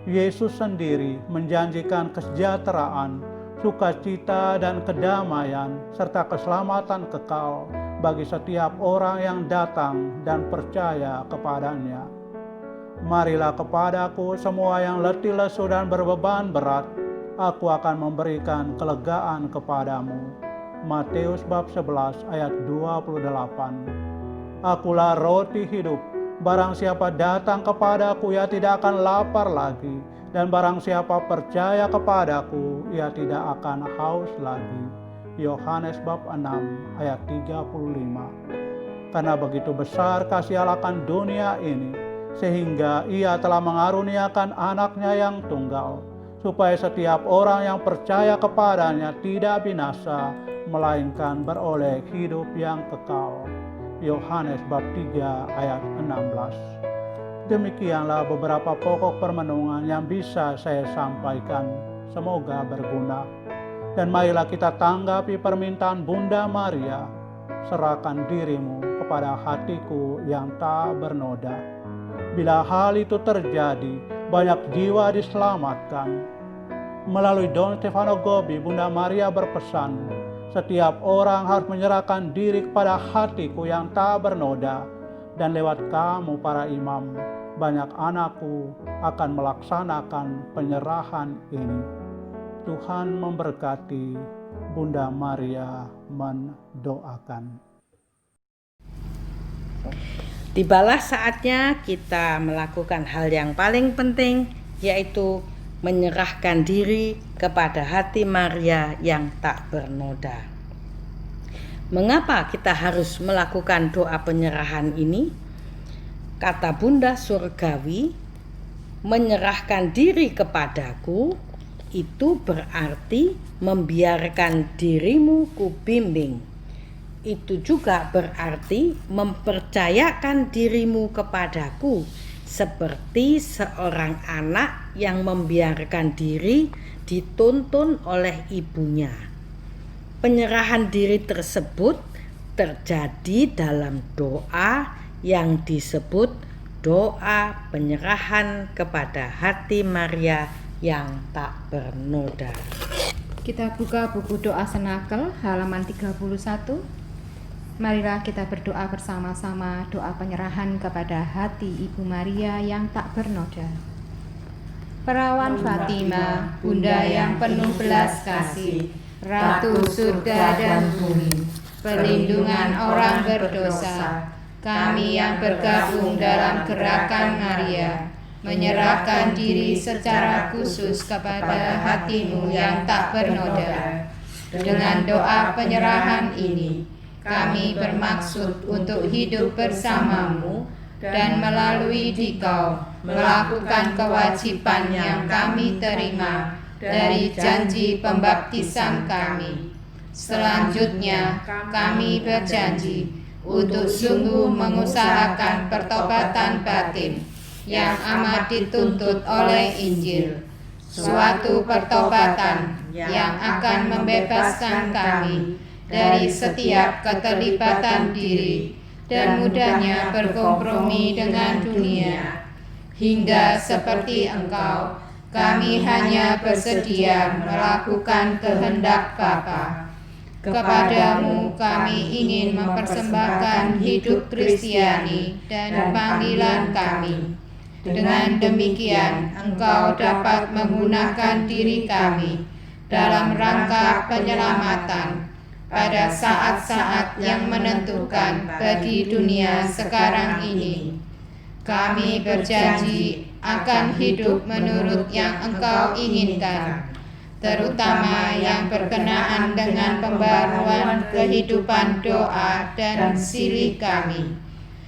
Yesus sendiri menjanjikan kesejahteraan, sukacita dan kedamaian serta keselamatan kekal bagi setiap orang yang datang dan percaya kepadanya. Marilah kepadaku semua yang letih lesu dan berbeban berat, aku akan memberikan kelegaan kepadamu. Matius bab 11 ayat 28. Akulah roti hidup, barang siapa datang kepadaku ia tidak akan lapar lagi, dan barang siapa percaya kepadaku ia tidak akan haus lagi. Yohanes bab 6 ayat 35. Karena begitu besar kasih Allah akan dunia ini, sehingga ia telah mengaruniakan anaknya yang tunggal, supaya setiap orang yang percaya kepadanya tidak binasa, melainkan beroleh hidup yang kekal. Yohanes bab 3 ayat 16. Demikianlah beberapa pokok permenungan yang bisa saya sampaikan. Semoga berguna. Dan marilah kita tanggapi permintaan Bunda Maria, serahkan dirimu kepada hatiku yang tak bernoda. Bila hal itu terjadi, banyak jiwa diselamatkan. Melalui Don Stefano Gobbi, Bunda Maria berpesan, setiap orang harus menyerahkan diri kepada hatiku yang tak bernoda. Dan lewat kamu para imam, banyak anakku akan melaksanakan penyerahan ini. Tuhan memberkati. Bunda Maria mendoakan. Tibalah saatnya kita melakukan hal yang paling penting, yaitu menyerahkan diri kepada hati Maria yang tak bernoda. Mengapa kita harus melakukan doa penyerahan ini? Kata Bunda Surgawi, menyerahkan diri kepadaku itu berarti membiarkan dirimu kubimbing. Itu juga berarti mempercayakan dirimu kepadaku, seperti seorang anak yang membiarkan diri dituntun oleh ibunya. Penyerahan diri tersebut terjadi dalam doa yang disebut doa penyerahan kepada hati Maria yang tak bernoda. Kita buka buku doa Senakel halaman 31. Marilah kita berdoa bersama-sama doa penyerahan kepada hati Ibu Maria yang tak bernoda. Perawan Fatima, Bunda yang penuh belas kasih, Ratu surga dan bumi, perlindungan orang berdosa, kami yang bergabung dalam gerakan Maria, menyerahkan diri secara khusus kepada hatimu yang tak bernoda. Dengan doa penyerahan ini, kami bermaksud untuk hidup bersamamu dan melalui dikau melakukan kewajiban yang kami terima dari janji pembaptisan kami. Selanjutnya, kami berjanji untuk sungguh mengusahakan pertobatan batin yang amat dituntut oleh Injil, suatu pertobatan yang akan membebaskan kami dari setiap keterlibatan diri dan mudahnya berkompromi dengan dunia, hingga seperti Engkau, kami hanya bersedia melakukan kehendak Bapa. Kepadamu kami ingin mempersembahkan hidup Kristiani dan panggilan kami. Dengan demikian, Engkau dapat menggunakan diri kami dalam rangka penyelamatan pada saat-saat yang menentukan bagi dunia sekarang ini. Kami berjanji akan hidup menurut yang Engkau inginkan, terutama yang berkenaan dengan pembaruan kehidupan doa dan silih kami,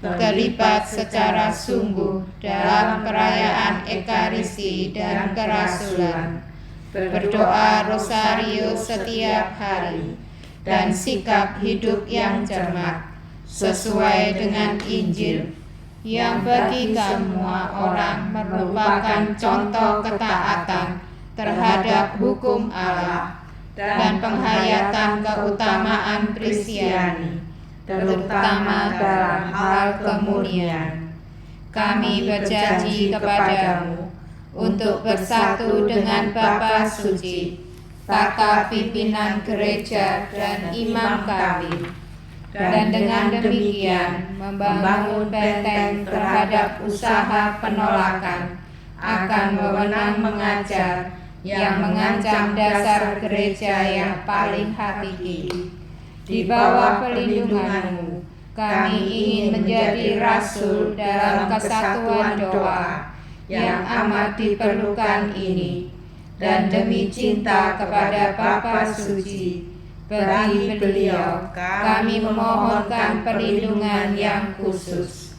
terlibat secara sungguh dalam perayaan Ekaristi dan kerasulan, berdoa rosario setiap hari, dan sikap hidup yang cermat sesuai dengan Injil yang bagi semua orang merupakan contoh ketaatan terhadap hukum Allah dan penghayatan keutamaan Kristiani, terutama dalam hal kemunian. Kami berjanji kepadamu untuk bersatu dengan Bapa Suci, Kakak pimpinan gereja dan imam kami, dan dengan demikian membangun benteng terhadap usaha penolakan akan wewenang mengajar yang mengancam dasar gereja yang paling hakiki. Di bawah perlindunganmu, kami ingin menjadi rasul dalam kesatuan doa yang amat diperlukan ini, dan demi cinta kepada Bapa Suci, bagi beliau kami memohonkan perlindungan yang khusus.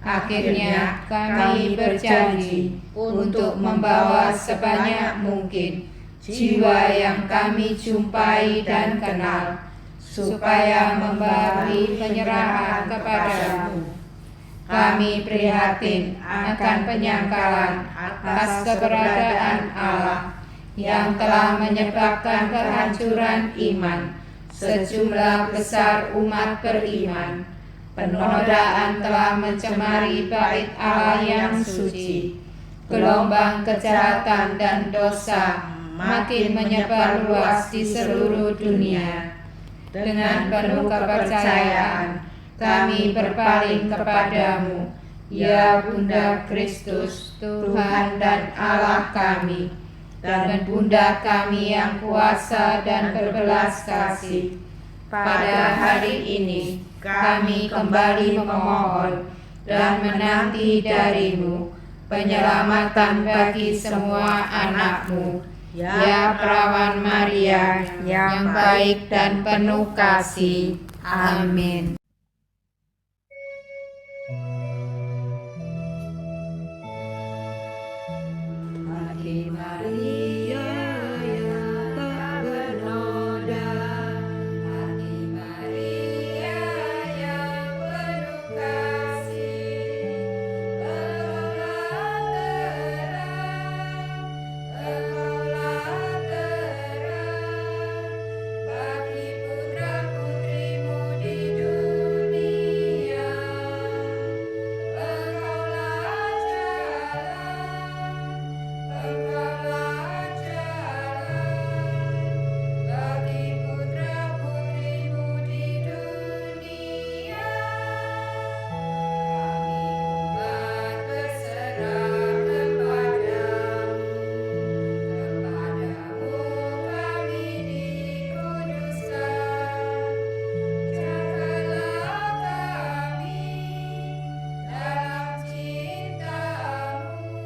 Akhirnya kami berjanji untuk membawa sebanyak mungkin jiwa yang kami jumpai dan kenal, supaya memberi penyerahan kepadamu. Kami prihatin akan penyangkalan atas keberadaan Allah yang telah menyebabkan kehancuran iman sejumlah besar umat beriman. Penodaan telah mencemari bait Allah yang suci. Gelombang kejahatan dan dosa makin menyebar luas di seluruh dunia. Dengan penuh kepercayaan, kami berpaling kepadamu, ya Bunda Kristus, Tuhan dan Allah kami, dan Bunda kami yang kuasa dan berbelas kasih. Pada hari ini, kami kembali memohon dan menanti darimu penyelamatan bagi semua anak-Mu, ya Perawan Maria yang baik dan penuh kasih. Amin. Bagi Maria yang tak bernoda, hati Maria yang penuh kasih, engkaulah terang bagi putra-putrimu di dunia. Engkaulah jalan bagi putra-putrimu di dunia. Kami umat berserah kepadamu kami dikuduskan. Jagalah kami dalam cintamu,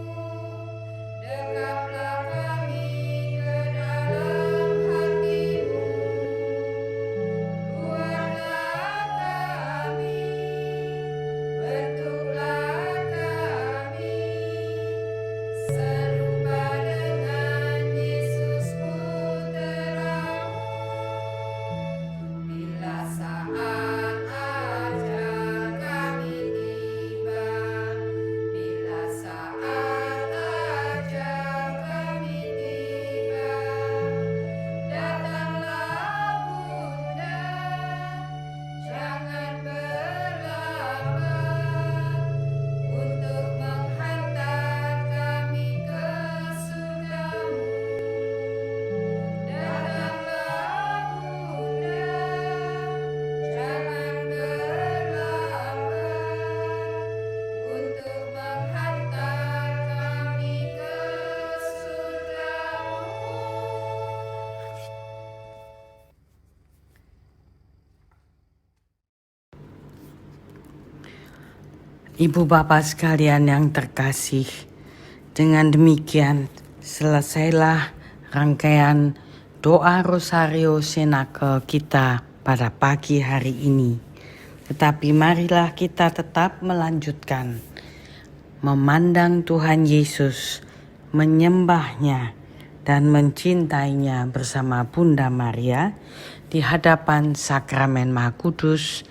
dekaplah kami ke dalam hatimu. Buatlah kami, bentuklah kami serupa dengan Yesus Putramu. Bila saat ajal kami tiba, bila saat ajal kami tiba, datanglah Bunda, jangan berlambat untuk menghantar kami ke surgamu. Datanglah Bunda, jangan berlambat untuk menghantar kami ke surgamu. Ibu bapak sekalian yang terkasih, dengan demikian selesailah rangkaian doa Rosario Cenacle kita pada pagi hari ini. Tetapi marilah kita tetap melanjutkan memandang Tuhan Yesus, menyembahnya dan mencintainya bersama Bunda Maria di hadapan Sakramen Maha Kudus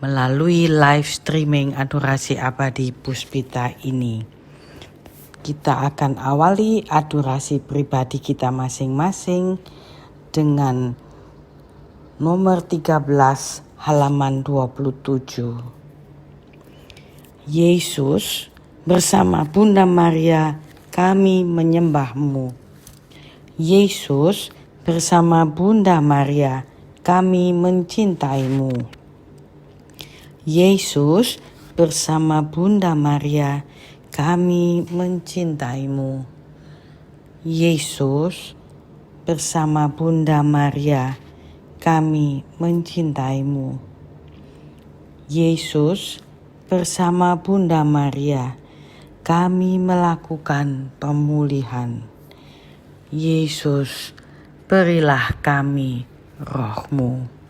melalui live streaming adorasi abadi Puspita ini. Kita akan awali adorasi pribadi kita masing-masing dengan nomor 13 halaman 27. Yesus, bersama Bunda Maria kami menyembahmu. Yesus, bersama Bunda Maria kami mencintaimu. Yesus, bersama Bunda Maria kami mencintaimu. Yesus, bersama Bunda Maria kami mencintaimu. Yesus, bersama Bunda Maria kami melakukan pemulihan. Yesus, berilah kami roh-Mu.